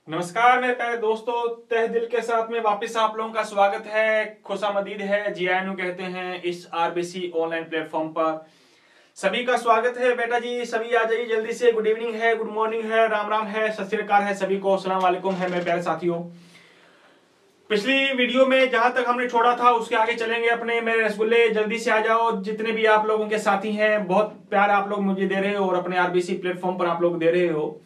नमस्कार मेरे प्यारे दोस्तों, तहे दिल के साथ में वापस आप लोगों का स्वागत है। खुशामदीद है, जीआईएनयू कहते हैं इस आरबीसी ऑनलाइन प्लेटफॉर्म पर। सभी का स्वागत है बेटा जी, सभी आ जाइए जल्दी से। गुड इवनिंग है, गुड मॉर्निंग है, राम राम है, सत श्री अकाल है, सभी को अस्सलाम वालेकुम है मेरे प्यारे साथियों। पिछली वीडियो में जहां तक हमने छोड़ा था उसके आगे चलेंगे अपने। मेरे रसगुल्ले जल्दी से आ जाओ, जितने भी आप लोगों के साथी हैं। बहुत प्यार आप लोग मुझे दे रहे हो और अपने आरबीसी प्लेटफॉर्म पर आप लोग दे रहे हो।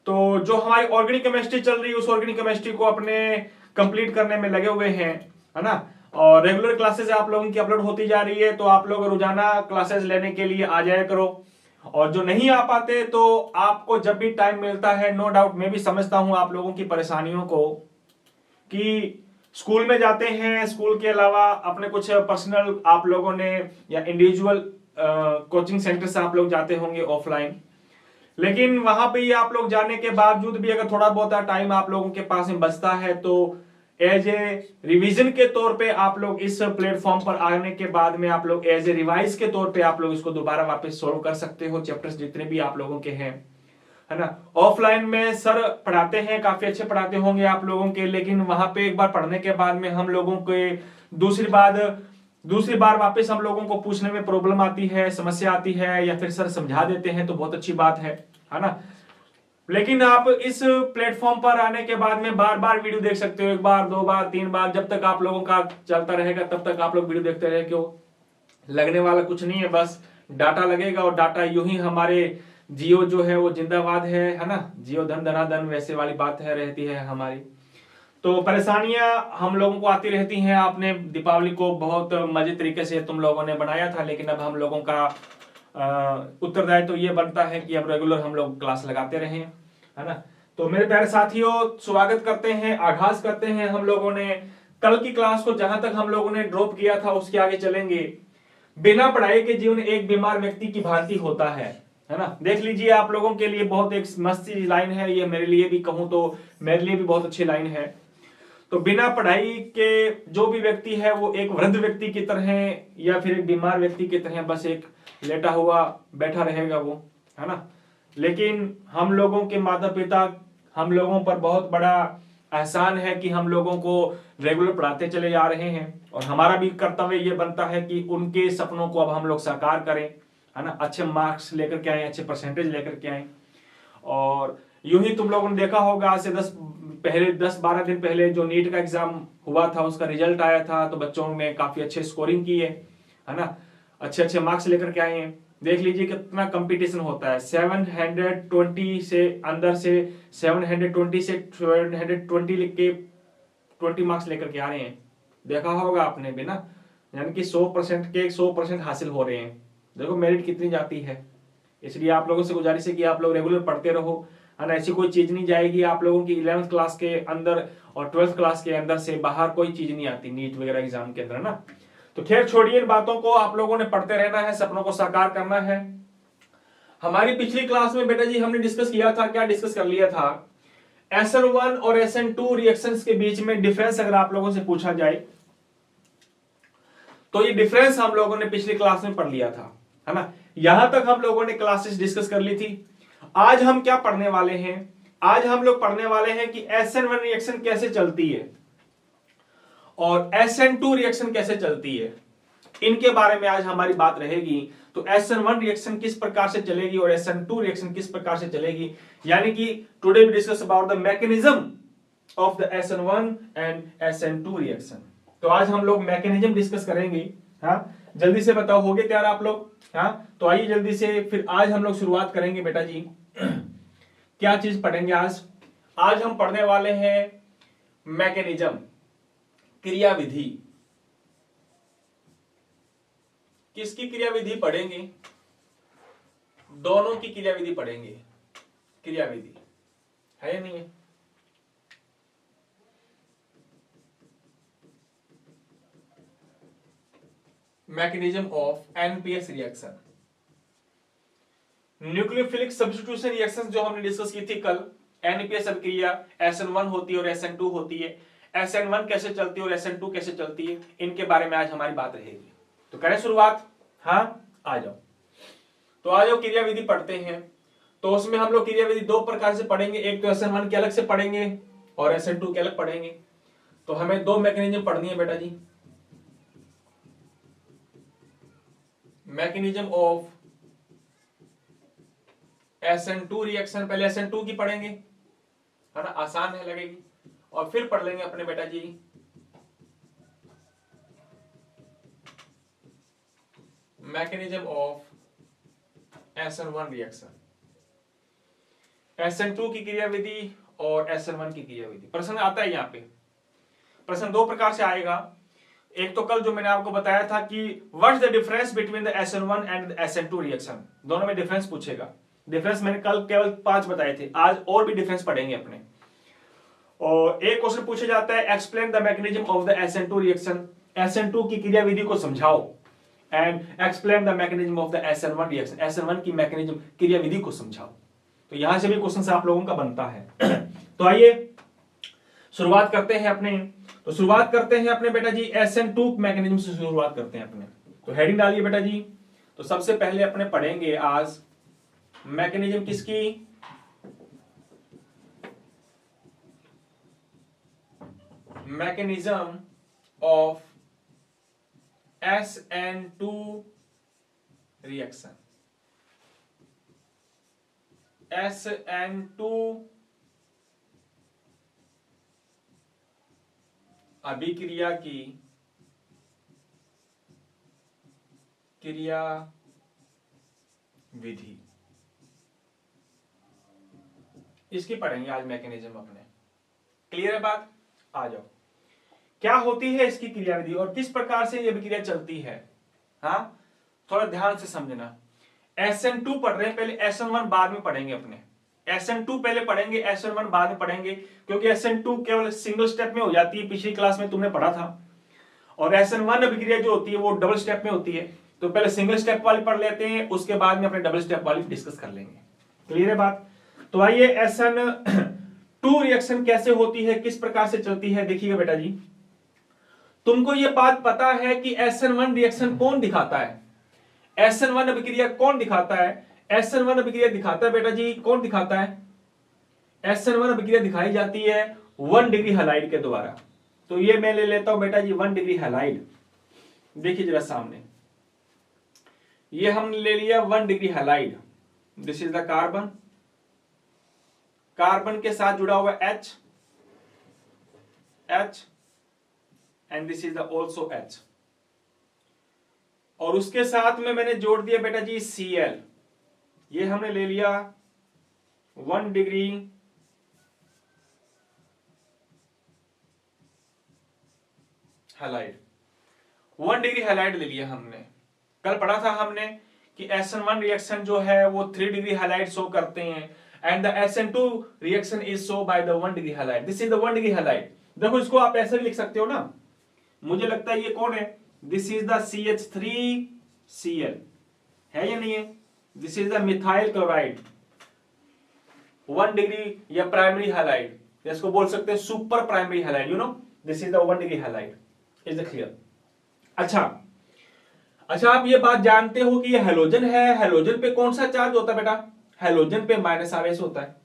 तो जो हमारी ऑर्गेनिक केमिस्ट्री चल रही है उस ऑर्गेनिक केमिस्ट्री को अपने कंप्लीट करने में लगे हुए हैं, है ना। और रेगुलर क्लासेस आप लोगों की अपलोड होती जा रही है, तो आप लोग रोजाना क्लासेस लेने के लिए आ जाया करो। और जो नहीं आ पाते तो आपको जब भी टाइम मिलता है, नो डाउट मैं भी समझता हूं आप लोगों की परेशानियों को, कि स्कूल में जाते हैं, स्कूल के अलावा अपने कुछ पर्सनल आप लोगों ने या इंडिविजुअल कोचिंग सेंटर से आप लोग जाते होंगे ऑफलाइन। लेकिन वहां पे आप लोग जाने के बावजूद भी अगर थोड़ा बहुत टाइम आप लोगों के पास में बचता है तो एज ए रिवीजन के तौर पे आप लोग इस प्लेटफॉर्म पर आने के बाद में आप लोग एज ए रिवाइज के तौर पे आप लोग इसको दोबारा वापस सोल्व कर सकते हो, चैप्टर्स जितने भी आप लोगों के हैं, है ना। ऑफलाइन में सर पढ़ाते हैं, काफी अच्छे पढ़ाते होंगे आप लोगों के, लेकिन वहां पे एक बार पढ़ने के बाद में हम लोगों के दूसरी बार वापस हम लोगों को पूछने में प्रॉब्लम आती है, समस्या आती है, या फिर सर समझा देते हैं तो बहुत अच्छी बात है ना। लेकिन आप इस प्लेटफॉर्म पर आने के बाद में बार बार वीडियो देख सकते हो, एक बार, दो बार, तीन बार, जब तक आप लोगों का चलता रहेगा तब तक आप लोग वीडियो देखते रहे। क्यों? लगने वाला कुछ नहीं है, बस डाटा लगेगा। और डाटा यूं ही हमारे जियो जो है वो जिंदाबाद है ना। जियो धन धना धन, वैसे वाली बात है रहती है हमारी। तो परेशानियां हम लोगों को आती रहती हैं। आपने दीपावली को बहुत मजे तरीके से तुम लोगों ने बनाया था, लेकिन अब हम लोगों का उत्तरदायित्व तो ये बनता है कि अब रेगुलर हम लोग क्लास लगाते रहें, है ना। तो मेरे प्यारे साथियों, स्वागत करते हैं, आगाज करते हैं। हम लोगों ने कल की क्लास को जहां तक हम लोगों ने ड्रॉप किया था उसके आगे चलेंगे। बिना पढ़ाई के जीवन एक बीमार व्यक्ति की भांति होता है ना। देख लीजिए, आप लोगों के लिए बहुत एक मस्त सी लाइन है ये, मेरे लिए भी कहूं तो मेरे लिए भी बहुत अच्छी लाइन है। तो बिना पढ़ाई के जो भी व्यक्ति है वो एक वृद्ध व्यक्ति की तरह या फिर एक बीमार व्यक्ति की तरह बस एक लेटा हुआ बैठा रहेगा वो, है ना। लेकिन हम लोगों के माता पिता हम लोगों पर बहुत बड़ा एहसान है कि हम लोगों को रेगुलर पढ़ाते चले जा रहे हैं, और हमारा भी कर्तव्य ये बनता है कि उनके सपनों को अब हम लोग साकार करें, है ना। अच्छे मार्क्स लेकर के आए, अच्छे परसेंटेज लेकर के आए। और यूं ही तुम लोगों ने देखा होगा, आज से 10-12 दिन पहले जो नीट का एग्जाम हुआ था उसका रिजल्ट आया था, तो बच्चों ने काफी अच्छे स्कोरिंग की है ना। अच्छे अच्छे मार्क्स लेकर के आए हैं। देख लीजिए कितना कंपटीशन होता है। 720 से अंदर से 720 लिख के 20 मार्क्स लेकर के आ रहे हैं। देखा होगा आपने भी ना, यानी कि 100% के 100% हासिल हो रहे हैं। देखो मेरिट कितनी जाती है। इसलिए आप लोगों से गुजारिश है कि आप लोग रेगुलर पढ़ते रहो, है ना। ऐसी कोई चीज नहीं जाएगी आप लोगों की 11th क्लास के अंदर और 12th क्लास के अंदर से बाहर कोई चीज नहीं आती नीट वगैरह एग्जाम के अंदर ना। तो खैर छोड़िए इन बातों को, आप लोगों ने पढ़ते रहना है, सपनों को साकार करना है। हमारी पिछली क्लास में बेटा जी हमने डिस्कस किया था, क्या डिस्कस कर लिया था, SN1 और SN2 रिएक्शंस के बीच में डिफरेंस अगर आप लोगों से पूछा जाए तो ये डिफरेंस हम लोगों ने पिछली क्लास में पढ़ लिया था, है ना। यहां तक हम लोगों ने क्लासेस डिस्कस कर ली थी। आज हम क्या पढ़ने वाले हैं? आज हम लोग पढ़ने वाले हैं कि SN1 रिएक्शन कैसे चलती है और SN2 रिएक्शन कैसे चलती है, इनके बारे में आज हमारी बात रहेगी। तो SN1 रिएक्शन किस प्रकार से चलेगी और SN2 रिएक्शन किस प्रकार से चलेगी, यानी कि today we discuss about the mechanism of the SN1 and SN2 reaction. तो आज हम लोग मैकेनिज्म डिस्कस करेंगे। हाँ, जल्दी से बताओ, हो गए तैयार आप लोग? हाँ, तो आइए जल्दी से फिर आज हम लोग शुरुआत करेंगे बेटा जी। क्या चीज पढ़ेंगे आज? आज हम पढ़ने वाले हैं मैकेनिज्म, क्रियाविधि। किसकी क्रियाविधि पढ़ेंगे? दोनों की क्रियाविधि पढ़ेंगे। क्रियाविधि है या नहीं है? Mechanism of NPS reaction, nucleophilic substitution reaction जो हमने डिस्कस की थी कल। NPS अभिक्रिया SN1 होती है और SN2 होती है। SN1 कैसे चलती है और SN2 कैसे चलती है, इनके बारे में आज हमारी बात रहेगी। तो करें शुरुआत? हाँ, आ जाओ। तो आ जाओ, क्रियाविधि पढ़ते हैं। तो तो उसमें हम लोग क्रियाविधि दो प्रकार से पढ़ेंगे, एक तो SN1 के अलग से पढ़ेंगे और SN2 के अलग पढ़ेंगे। तो हमें दो मैकेनिज्म पढ़नी है बेटा जी। मैकेनिज्म ऑफ SN2 रिएक्शन, पहले SN2 की पढ़ेंगे, है ना, आसान है लगेगी, और फिर पढ़ लेंगे अपने बेटा जी mechanism of SN1 reaction, SN2 की क्रियाविधि और SN1 की क्रियाविधि। प्रश्न आता है यहाँ पे, प्रश्न दो प्रकार से आएगा। एक तो कल जो मैंने आपको बताया था कि what's the difference between the SN1 and SN2 reaction, दोनों में डिफरेंस पूछेगा। डिफरेंस मैंने कल केवल 5 बताए थे, आज और भी डिफरेंस पढ़ेंगे अपने। और एक क्वेश्चन पूछा जाता है explain the mechanism of the SN2 reaction, SN2 की क्रियाविधि को समझाओ, and explain the mechanism of the SN1 reaction, SN1 की मैकेनिज्म क्रियाविधि को समझाओ। तो यहां से भी क्वेश्चन आप लोगों का बनता है। तो आइए शुरुआत करते हैं अपने, तो शुरुआत करते हैं अपने बेटा जी SN2 मैकेनिज्म से शुरुआत करते हैं अपने। तो हेडिंग डालिए बेटा जी। तो सबसे पहले अपने पढ़ेंगे आज मैकेनिज्म किसकी, mechanism of SN2 reaction, SN2 अभिक्रिया की क्रिया विधि, इसकी पढ़ेंगे आज मैकेनिज्म अपने। क्लियर है बात? आ जाओ, क्या होती है इसकी क्रियाविधि और किस प्रकार से यह अभिक्रिया चलती है। हाँ, थोड़ा ध्यान से समझना। SN2 पढ़ रहे हैं, पहले SN1 बाद में पढ़ेंगे अपने। SN2 पहले पढ़ेंगे, SN1 बाद में पढ़ेंगे, क्योंकि SN2 केवल सिंगल स्टेप में हो जाती है, पिछली क्लास में तुमने पढ़ा था। और SN1 अभिक्रिया जो होती है वो डबल स्टेप में होती है। तो पहले सिंगल स्टेप वाली पढ़ लेते हैं, उसके बाद में अपने डबल स्टेप वाली डिस्कस कर लेंगे। क्लियर है बात? तो आइए SN2 रिएक्शन कैसे होती है, किस प्रकार से चलती है, देखिएगा बेटा जी। तुमको यह बात पता है कि SN1 रिएक्शन कौन दिखाता है, SN1 अभिक्रिया कौन दिखाता है? SN1 अभिक्रिया दिखाता है बेटा जी, कौन दिखाता है? SN1 अभिक्रिया दिखाई जाती है 1 डिग्री हैलाइड के द्वारा। तो ये मैं ले लेता हूं बेटा जी 1 डिग्री हैलाइड। देखिए जरा सामने, ये हमने ले लिया 1 degree halide. This is the carbon, carbon के साथ जुड़ा हुआ H, and this is the also H, और उसके साथ में मैंने जोड़ दिया बेटा जी Cl। ये हमने ले लिया 1 डिग्री हैलाइड, 1 डिग्री हैलाइड ले लिया हमने। कल पढ़ा था हमने कि SN1 रिएक्शन जो है वो 3 डिग्री हैलाइड शो करते हैं, and the SN2 reaction is show by the 1 degree halide. This is the 1 degree halide. देखो इसको आप ऐसे भी लिख सकते हो ना, मुझे लगता है ये कौन है, दिस इज द CH3Cl, है या नहीं है? This is the methyl chloride 1 degree या प्राइमरी हैलाइड, इसको बोल सकते हैं super primary halide, you know, this is the 1 degree halide. Is the clear? अच्छा, आप ये बात जानते हो कि ये हैलोजन है, हैलोजन पे कौन सा चार्ज होता है बेटा? हैलोजन पे माइनस आवेश होता है।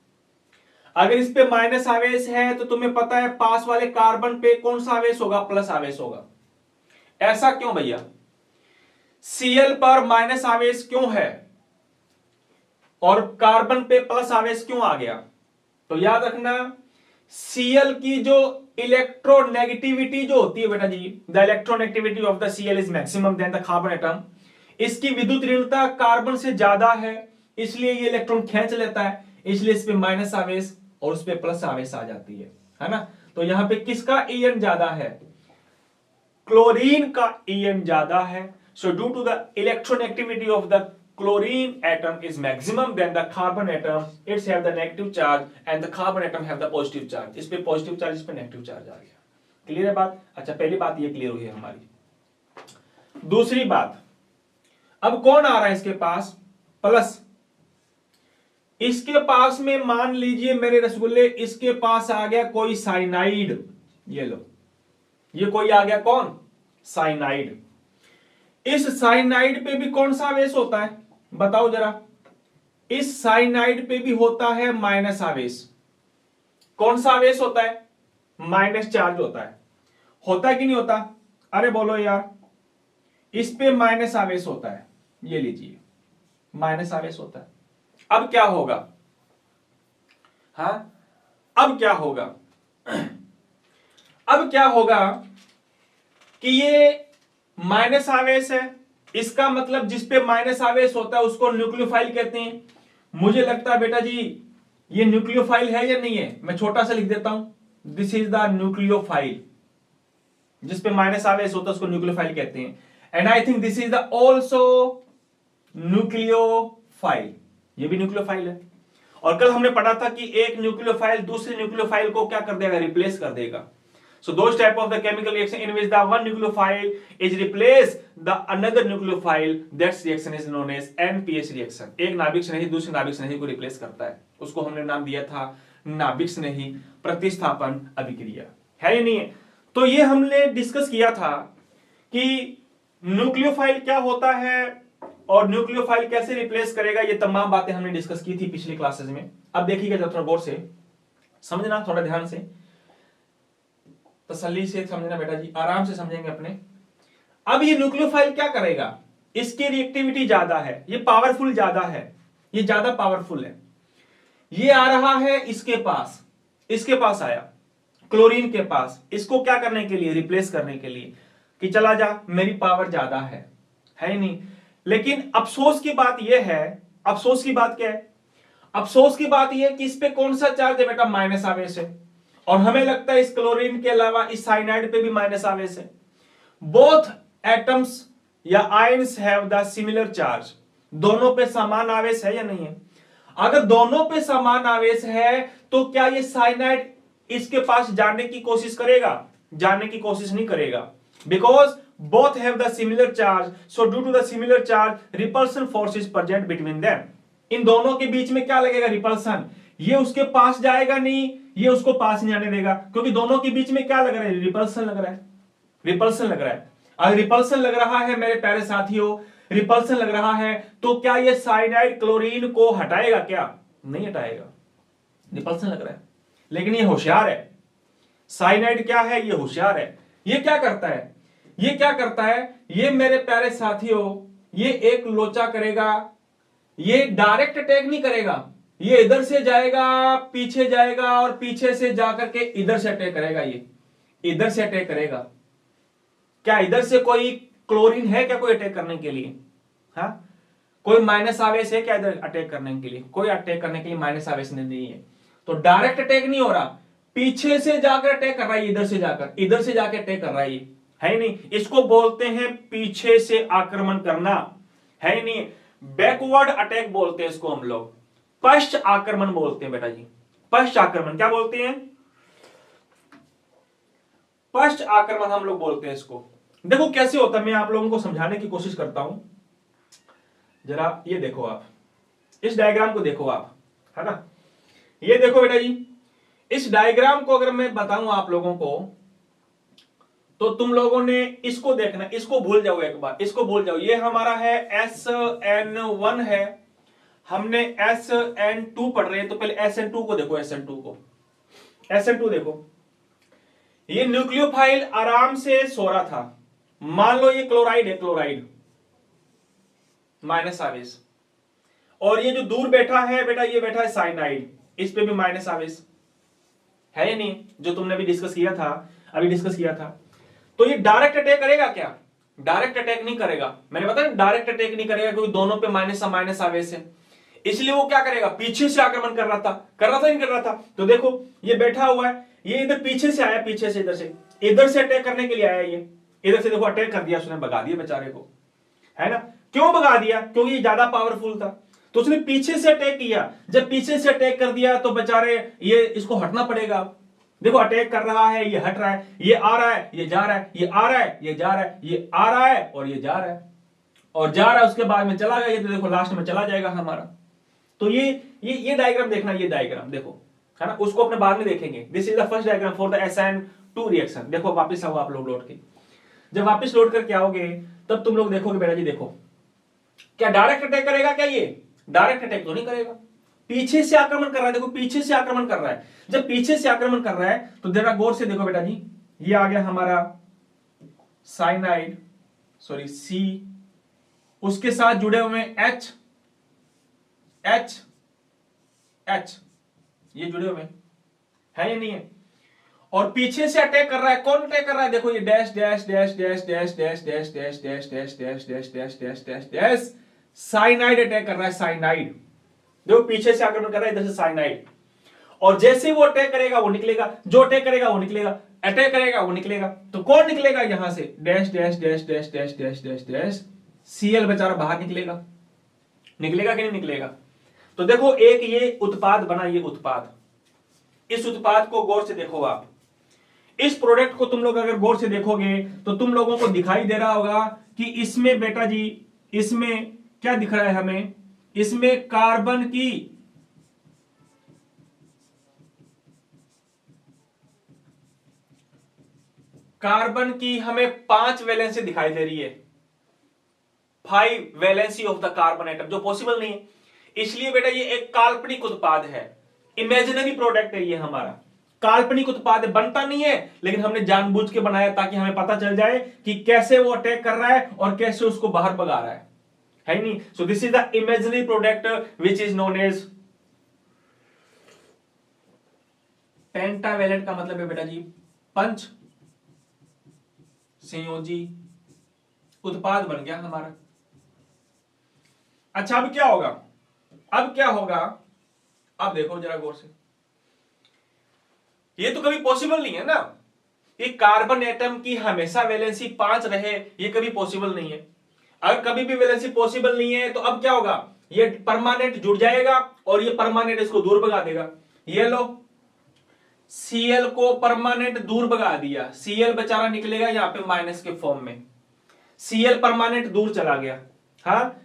अगर इस पे माइनस आवेश है तो तुम्हें पता है पास वाले कार्बन पे कौन सा आवेश होगा? प्लस आवेश होगा। ऐसा क्यों भैया? Cl पर माइनस आवेश क्यों है और कार्बन पे प्लस आवेश क्यों आ गया? तो याद रखना, Cl की जो इलेक्ट्रोनेगेटिविटी जो होती है बेटा जी, the electronegativity of the Cl is maximum than the carbon atom. इसकी विद्युत ऋणता कार्बन से ज्यादा है, इसलिए ये इलेक्ट्रॉन खींच लेता है, इसलिए इस पे माइनस आवेश और उस पे प्लस आवेश आ जाती है ना। तो यहां पे किसका En ज्यादा है? क्लोरीन का En ज्यादा है। So due to the electronegativity of the chlorine atom is maximum than the carbon atom, it's have the negative charge and the carbon atom have the positive charge। इस पे positive charge, इस पे negative charge आ गया। Clear है बात? अच्छा, पहली बात ये क्लियर हुई है हमारी। दूसरी बात, अब कौन आ रहा है इसके पास? प्लस। इसके पास में मान लीजिए मेरे रसगुल्ले, इसके पास आ गया कोई साइनाइड, ये लो, ये कोई आ गया कौन? साइनाइड। इस साइनाइड पे भी कौन सा आवेश होता है बताओ जरा? इस साइनाइड पे भी होता है माइनस आवेश। कौन सा आवेश होता है? माइनस चार्ज होता है कि नहीं होता? अरे बोलो यार, इस पे माइनस आवेश होता है, ये लीजिए माइनस आवेश होता है। अब क्या होगा? हाँ, अब क्या होगा? अब क्या होगा कि ये माइनस आवेश है, इसका मतलब जिस पे माइनस आवेश होता है उसको न्यूक्लियोफाइल कहते हैं। मुझे लगता है बेटा जी ये न्यूक्लियोफाइल है या नहीं है? मैं छोटा सा लिख देता हूं, दिस इज द न्यूक्लियोफाइल। जिस पे माइनस आवेश होता है उसको न्यूक्लियोफाइल कहते हैं। And I think this is the also nucleophile, ये भी न्यूक्लियोफाइल है। और कल हमने पढ़ा था कि एक न्यूक्लियोफाइल दूसरे न्यूक्लियोफाइल को क्या कर देगा? रिप्लेस कर देगा। So those type of the chemical reaction in which the one nucleophile is replaced the another nucleophile, that reaction is known as NPH reaction। एक नाभिक स्नेही दूसरे नाभिक स्नेही को रिप्लेस करता है, उसको हमने नाम दिया था नाभिक स्नेही प्रतिस्थापन अभिक्रिया, है या नहीं है? तो ये हमने डिस्कस किया था कि न्यूक्लियोफाइल क्या होता है और न्यूक्लियोफाइल कैसे रिप्लेस करेगा, ये तमाम बातें हमने डिस्कस की थी पिछली क्लासेस में। अब देखिएगा जरा थोड़ा गौर से समझना, थोड़ा ध्यान से तसल्ली से समझना बेटा जी, आराम से समझेंगे अपने। अब ये न्यूक्लियोफाइल क्या करेगा? इसकी रिएक्टिविटी ज्यादा है, ये पावरफुल ज्यादा है, ये ज्यादा पावरफुल है। ये आ रहा है इसके पास आया क्लोरीन के पास, इसको क्या करने के लिए? रिप्लेस करने के लिए कि चला जा, मेरी पावर ज्यादा है ही नहीं। लेकिन अफसोस की बात यह है, अफसोस की बात क्या है? अफसोस की बात यह है कि इस पे कौन सा चार्ज है बेटा? माइनस आवेश है। और हमें लगता है इस क्लोरीन के अलावा इस साइनाइड पे भी माइनस आवेश है। बोथ एटम्स या ions have the similar charge, दोनों पे समान आवेश है या नहीं है? अगर दोनों पे समान आवेश है तो क्या ये साइनाइड इसके पास जाने की कोशिश करेगा? जाने की कोशिश नहीं करेगा, because both have the similar charge. So due to the similar charge repulsion force is present between them. इन दोनों के बीच में क्या लगेगा? रिपल्सन। ये उसके पास जाएगा नहीं, ये उसको पास नहीं आने देगा, क्योंकि दोनों के बीच में क्या लग रहा है? रिपल्सन लग रहा है, रिपल्सन लग रहा है। अगर रिपल्सन लग रहा है मेरे प्यारे साथियों, रिपल्सन लग रहा है, तो क्या ये साइनाइड क्लोरीन को हटाएगा? क्या नहीं हटाएगा, रिपल्सन लग रहा है। लेकिन ये होशियार है, साइनाइड क्या है? ये होशियार है। ये क्या करता है? ये क्या करता है? ये मेरे प्यारे साथियों, ये एक लोचा करेगा, ये डायरेक्ट अटैक नहीं करेगा, ये इधर से जाएगा, पीछे जाएगा और पीछे से जाकर के इधर से अटैक करेगा। ये इधर से अटैक करेगा। क्या इधर से कोई क्लोरीन है क्या कोई अटैक करने के लिए? हाँ, कोई माइनस आवेश है क्या इधर अटैक करने के लिए? कोई अटैक करने के लिए माइनस आवेश नहीं है। तो डायरेक्ट अटैक नहीं हो रहा, पीछे से जाकर अटैक कर रहा है, इधर से जाकर अटैक कर रहा है। ये है नहीं, इसको बोलते हैं पीछे से आक्रमण करना, है नहीं, बैकवर्ड अटैक बोलते हैं इसको हम लोग, पश्च आक्रमण बोलते हैं बेटा जी। पश्च आक्रमण क्या बोलते हैं? पश्च आक्रमण हम लोग बोलते हैं इसको। देखो कैसे होता है, मैं आप लोगों को समझाने की कोशिश करता हूं। जरा ये देखो, आप इस डायग्राम को देखो, आप है ना, ये देखो बेटा जी, इस डायग्राम को अगर मैं बताऊं आप लोगों को तो तुम लोगों ने इसको देखना, इसको भूल जाओ, एक बार इसको भूल जाओ। ये हमारा है SN1 है, हमने SN2 पढ़ रहे हैं, तो पहले SN2 को देखो, SN2 देखो। ये न्यूक्लियोफाइल आराम से सो रहा था, मान लो ये क्लोराइड है, क्लोराइड माइनस आवेश, और ये जो दूर बैठा है बेटा, ये बैठा है साइनाइड, इस पे भी माइनस आवेश है या नहीं? जो तुमने अभी डिस्कस किया था। तो ये डायरेक्ट अटैक करेगा क्या? डायरेक्ट अटैक नहीं करेगा। मैंने बताया डायरेक्ट अटैक नहीं करेगा, क्योंकि दोनों पे माइनस आवेश है। इसलिए वो क्या करेगा? पीछे से आक्रमण कर रहा था। तो देखो ये बैठा हुआ है, ये इधर पीछे से आया, इधर से अटैक करने के लिए आया। ये इधर से देखो अटैक कर दिया उसने, भगा दिया बेचारे को, है ना। क्यों भगा दिया? क्योंकि ये ज्यादा पावरफुल था, तो उसने पीछे से अटैक किया। जब पीछे से अटैक कर दिया तो बेचारे ये इसको हटना पड़ेगा। देखो अटैक कर रहा है, ये हट रहा है, ये आ रहा है, ये जा रहा है, ये आ रहा है, ये जा रहा है, ये आ रहा है और ये जा रहा है और जा रहा है, उसके बाद में चला गया। ये तो देखो लास्ट में चला जाएगा हमारा। तो ये डायग्राम देखना, ये डायग्राम देखो, है ना, उसको अपने बाद में देखेंगे। This is the first diagram for the SN2 reaction. देखो वापस आओ आप लोग लौट के, जब वापस लौट करके आओगे तब तुम लोग देखोगे बेटा जी, देखो क्या डायरेक्ट अटैक करेगा क्या? ये डायरेक्ट अटैक तो नहीं करेगा, पीछे से आक्रमण कर रहा है। देखो पीछे से आक्रमण कर रहा है, जब पीछे से आक्रमण कर रहा है तो जरा गौर से देखो बेटा जी, ये आ गया हमारा साइनाइड, सॉरी सी, उसके साथ जुड़े हुए एच, एच, एच, ये जुड़े हुए है या नहीं है, और पीछे से अटैक कर रहा है। कौन अटैक कर रहा है? देखो ये dash dash dash dash dash dash dash dash dash dash dash dash dash dash dash dash, cyanide attack कर रहा है, साइनाइड। देखो पीछे से आक्रमण कर रहा है इधर से साइनाइड, और जैसे वो अटैक करेगा वो निकलेगा, जो अटैक करेगा वो निकलेगा, अटैक करेगा वो निकलेगा। तो कौन निकलेगा? यहां से dash dash dash dash dash dash dash dash, CL बेचारा बाहर निकलेगा। निकलेगा कि नहीं निकलेगा? तो देखो एक ये उत्पाद बना, ये उत्पाद, इस उत्पाद को गौर से देखो आप, इस प्रोडक्ट को तुम लोग अगर गौर से देखोगे तो तुम लोगों को दिखाई दे रहा होगा कि इसमें बेटा जी, इसमें क्या दिख रहा है हमें? इसमें कार्बन की हमें 5 वैलेंसी दिखाई दे रही है, 5 valency of the carbon atom, जो पॉसिबल नहीं है। इसलिए बेटा ये एक काल्पनिक उत्पाद है, इमेजिनरी प्रोडक्ट है, ये हमारा काल्पनिक उत्पाद है, बनता नहीं है, लेकिन हमने जानबूझ के बनाया ताकि हमें पता चल जाए कि कैसे वो अटैक कर रहा है और कैसे उसको बाहर भगा रहा है नहीं? So this is the imaginary product which is known as pentavalent. का मतलब है बेटा जी पंच संयोजी उत्पाद बन गया हमारा। अच्छा अब क्या होगा? अब क्या होगा? अब देखो जरा गौर से, ये तो कभी पॉसिबल नहीं है ना, ये कार्बन एटम की हमेशा वैलेंसी 5 रहे, ये कभी पॉसिबल नहीं है। अगर कभी भी वैलेंसी पॉसिबल नहीं है तो अब क्या होगा? ये परमानेंट जुड़ जाएगा और ये परमानेंट इसको दूर भगा देगा। ये लो Cl को परमानेंट दूर भगा दिया, Cl बेचारा निकलेगा यहां पे माइनस के फॉर्म में, Cl परमानेंट दूर चला गया। हाँ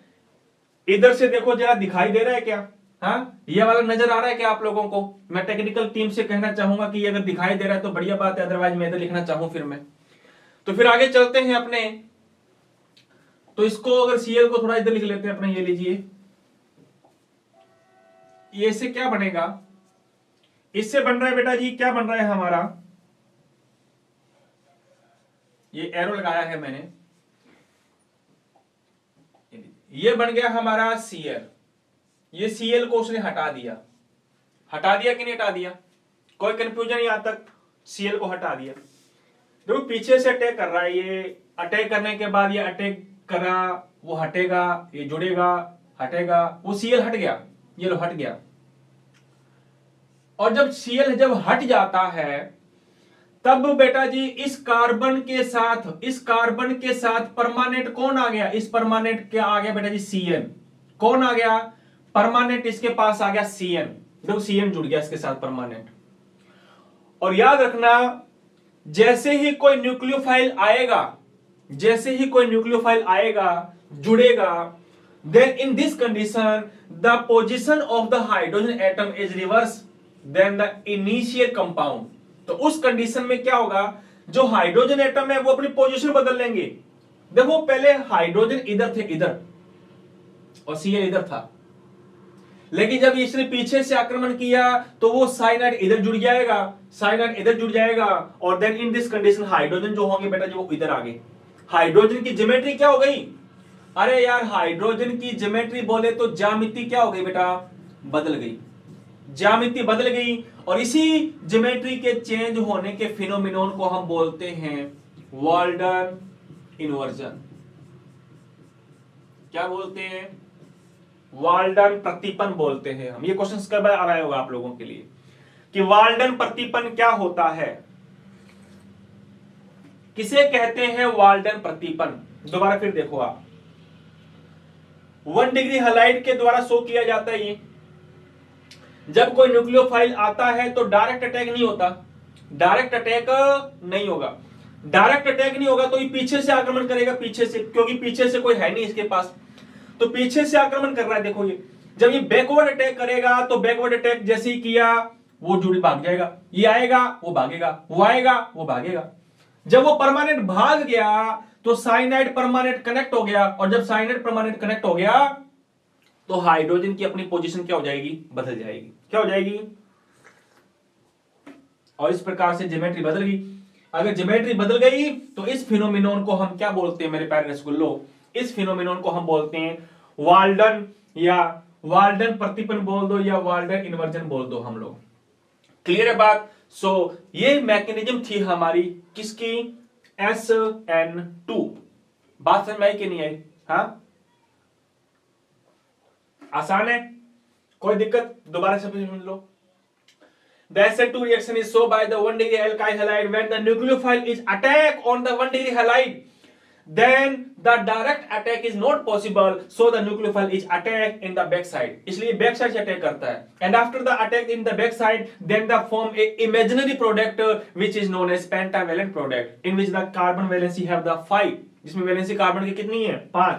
इधर से देखो जरा, दिखाई दे रहा है क्या? हाँ ये वाला नजर आ रहा है क्या आप लोगों को? मैं टेक्निकल टीम से कहना चाहूंगा कि अगर दिखाई दे रहा है तो बढ़िया बात है, अदरवाइज मैं इधर लिखना चाहूं फिर मैं तो फिर आगे चलते हैं अपने। तो इसको अगर Cl को थोड़ा इधर लिख लेते हैं अपने, ये लीजिए, ये से क्या बनेगा? इससे बन रहा है बेटा जी, क्या बन रहा है हमारा? ये एरो लगाया है मैंने, ये बन गया हमारा Cl। ये Cl को उसने हटा दिया, हटा दिया कि नहीं हटा दिया? कोई कंफ्यूजन यहां तक? Cl को हटा दिया। देखो पीछे से अटैक कर रहा है, ये अटैक करने के बाद ये अटैक करा, वो हटेगा, ये जुड़ेगा, हटेगा, वो Cl हट गया, ये लो हट गया। और जब Cl जब हट जाता है तब बेटा जी इस कार्बन के साथ परमानेंट कौन आ गया? इस परमानेंट क्या आ गया बेटा जी? Cn। कौन आ गया? परमानेंट इसके पास आ गया Cn। देखो Cn जुड़ गया इसके साथ परमानेंट। और याद रखना, जैसे ही कोई न्यूक्लियोफाइल आएगा, जुड़ेगा, then in this condition the position of the hydrogen atom is reverse than the initial compound। तो उस कंडीशन में क्या होगा? जो हाइड्रोजन एटम है वो अपनी पोजीशन बदल लेंगे। देखो पहले हाइड्रोजन इधर थे, इधर, और Cl इधर था, लेकिन जब इसने पीछे से आक्रमण किया तो वो साइनाइड इधर जुड़ जाएगा, और then in this condition hydrogen जो होंगे बेटा जी वो इधर आ गए। हाइड्रोजन की ज्योमेट्री क्या हो गई? अरे यार हाइड्रोजन की ज्योमेट्री बोले तो ज्यामिति क्या हो गई बेटा? बदल गई, ज्यामिति बदल गई। और इसी ज्योमेट्री के चेंज होने के फिनोमिनन को हम बोलते हैं वाल्डन इन्वर्जन। क्या बोलते हैं? वाल्डन प्रतिपन बोलते हैं हम। ये क्वेश्चन कब आ रहा होगा आप लोगों के लिए कि वाल्डन प्रतिपन क्या होता है, किसे कहते हैं वाल्डन प्रतिपन? दोबारा फिर देखो आप, 1 डिग्री हलाइड के द्वारा शो किया जाता है। ये जब कोई न्यूक्लियोफाइल आता है तो डायरेक्ट अटैक नहीं होता, डायरेक्ट अटैक नहीं होगा तो ये पीछे से आक्रमण करेगा, पीछे से, क्योंकि पीछे से कोई है नहीं इसके पास, तो पीछे से आक्रमण कर रहा है। देखो ये जब ये बैकवर्ड अटैक करेगा तो बैकवर्ड अटैक जैसे ही किया वो जुड़ी भाग जाएगा, ये आएगा वो भागेगा, वो आएगा वो भागेगा। जब वो परमानेंट भाग गया तो साइनाइड परमानेंट कनेक्ट हो गया, और जब साइनाइड परमानेंट कनेक्ट हो गया तो हाइड्रोजन की अपनी पोजीशन क्या हो जाएगी, बदल जाएगी। क्या हो जाएगी, और इस प्रकार से ज्योमेट्री बदल गई। अगर ज्योमेट्री बदल गई तो इस फिनोमिनन को हम क्या बोलते हैं मेरे प्यारे रसगुल्लो, इस फिनोमिनन को हम बोलते हैं वाल्डन, या वाल्डन प्रतिपन्न बोल दो, या वाल्डन इन्वर्जन बोल दो हम लोग। क्लियर है बात। सो ये मैकेनिज्म थी हमारी किसकी, SN2। बात समझ में आई कि नहीं आई? हाँ, आसान है, कोई दिक्कत, दोबारा से सुन लो। The SN2 reaction is so by the 1-degree alkyl halide when the nucleophile is attack on the 1-degree halide, then the direct attack is not possible, so the nucleophile is attack in the backside, इसलिए backside से attack करता है, and after the attack in the backside then the form a imaginary product which is known as pentavalent product in which the carbon valency have the 5, जिसमें valency carbon की कितनी है, 5।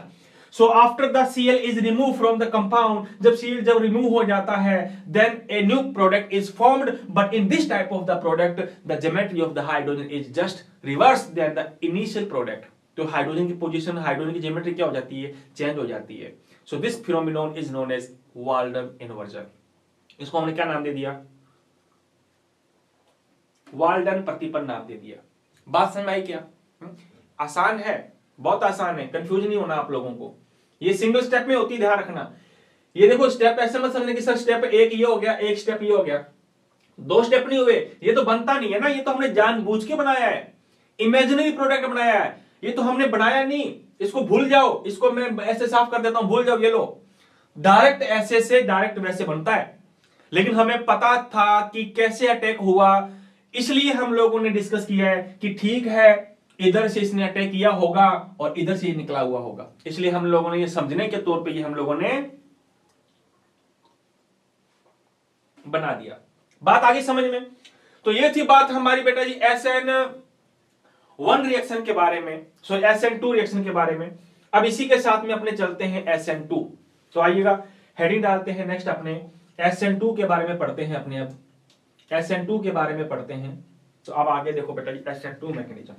So after the Cl is removed from the compound, जब Cl जब remove हो जाता है, then a new product is formed, but in this type of the product the geometry of the hydrogen is just reverse than the initial product। तो hydrogen की position, hydrogen की geometry क्या हो जाती है, चेंज हो जाती है। So this phenomenon is known as Walden inversion. इसको हमने क्या नाम दे दिया, वाल्डन प्रतिपन्न नाम दे दिया। बात समझ में आई क्या? आसान है, बहुत आसान है, कंफ्यूज नहीं होना आप लोगों को। ये सिंगल स्टेप में होती है, ध्यान रखना। ये देखो स्टेप ऐसे मत समझने कि सर स्टेप एक ये हो गया, एक स्टेप ये हो गया, 2 स्टेप नहीं हुए, ये तो बनता नहीं है ना, ये तो हमने जानबूझ के बनाया है, इमेजिनरी प्रोडक्ट बनाया है, ये तो हमने बनाया नहीं। इसको भूल जाओ, इसको मैं ऐसे साफ कर देता हूं, भूल जाओ, ये लो, डायरेक्ट ऐसे से डायरेक्ट वैसे बनता है, लेकिन हमें पता था कि कैसे अटैक हुआ, इसलिए हम लोगों ने डिस्कस किया है कि ठीक है इधर से इसने अटैक किया होगा और इधर से निकला हुआ होगा, इसलिए हम लोगों ने ये समझने के तौर पे ये हम लोगों ने बना दिया। बात आगे समझ में? तो ये थी बात हमारी बेटा जी SN1 रिएक्शन के बारे में, सो SN2 रिएक्शन के बारे में। अब इसी के साथ में अपने चलते हैं SN2। तो आइएगा हेडिंग डालते हैं, नेक्स्ट अपने SN2 के बारे में पढ़ते हैं, अपने अब SN2 के बारे में पढ़ते हैं। तो अब आगे देखो बेटा जी SN2 mechanism,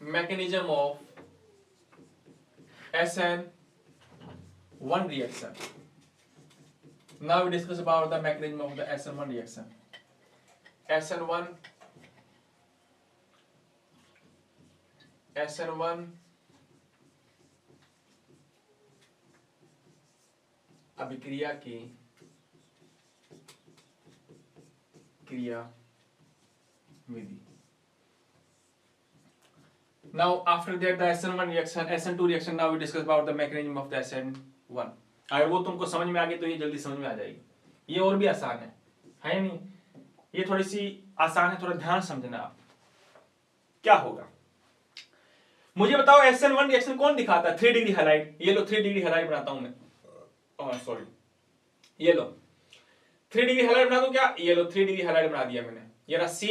mechanism of SN1 reaction. Now we discuss about the mechanism of the SN1 reaction. SN1 अभिक्रिया की क्रिया विधि। Now after that the SN1 reaction, SN2 reaction, now we discuss about the mechanism of the SN1। अगर वो तुमको समझ में आ गई तो ये जल्दी समझ में आ जाएगी। ये और भी आसान है नहीं? ये थोड़ी सी आसान है, थोड़ा ध्यान समझना आप। क्या होगा मुझे बताओ, SN1 रिएक्शन कौन दिखाता है? 3 डिग्री हैलाइड। ये लो 3 डिग्री हैलाइड बनाता हूं मैं, सॉरी ये लो 3 डिग्री हैलाइड बना दूं क्या? ये लो 3 डिग्री हैलाइड बना दिया मैंने। ये रहा C,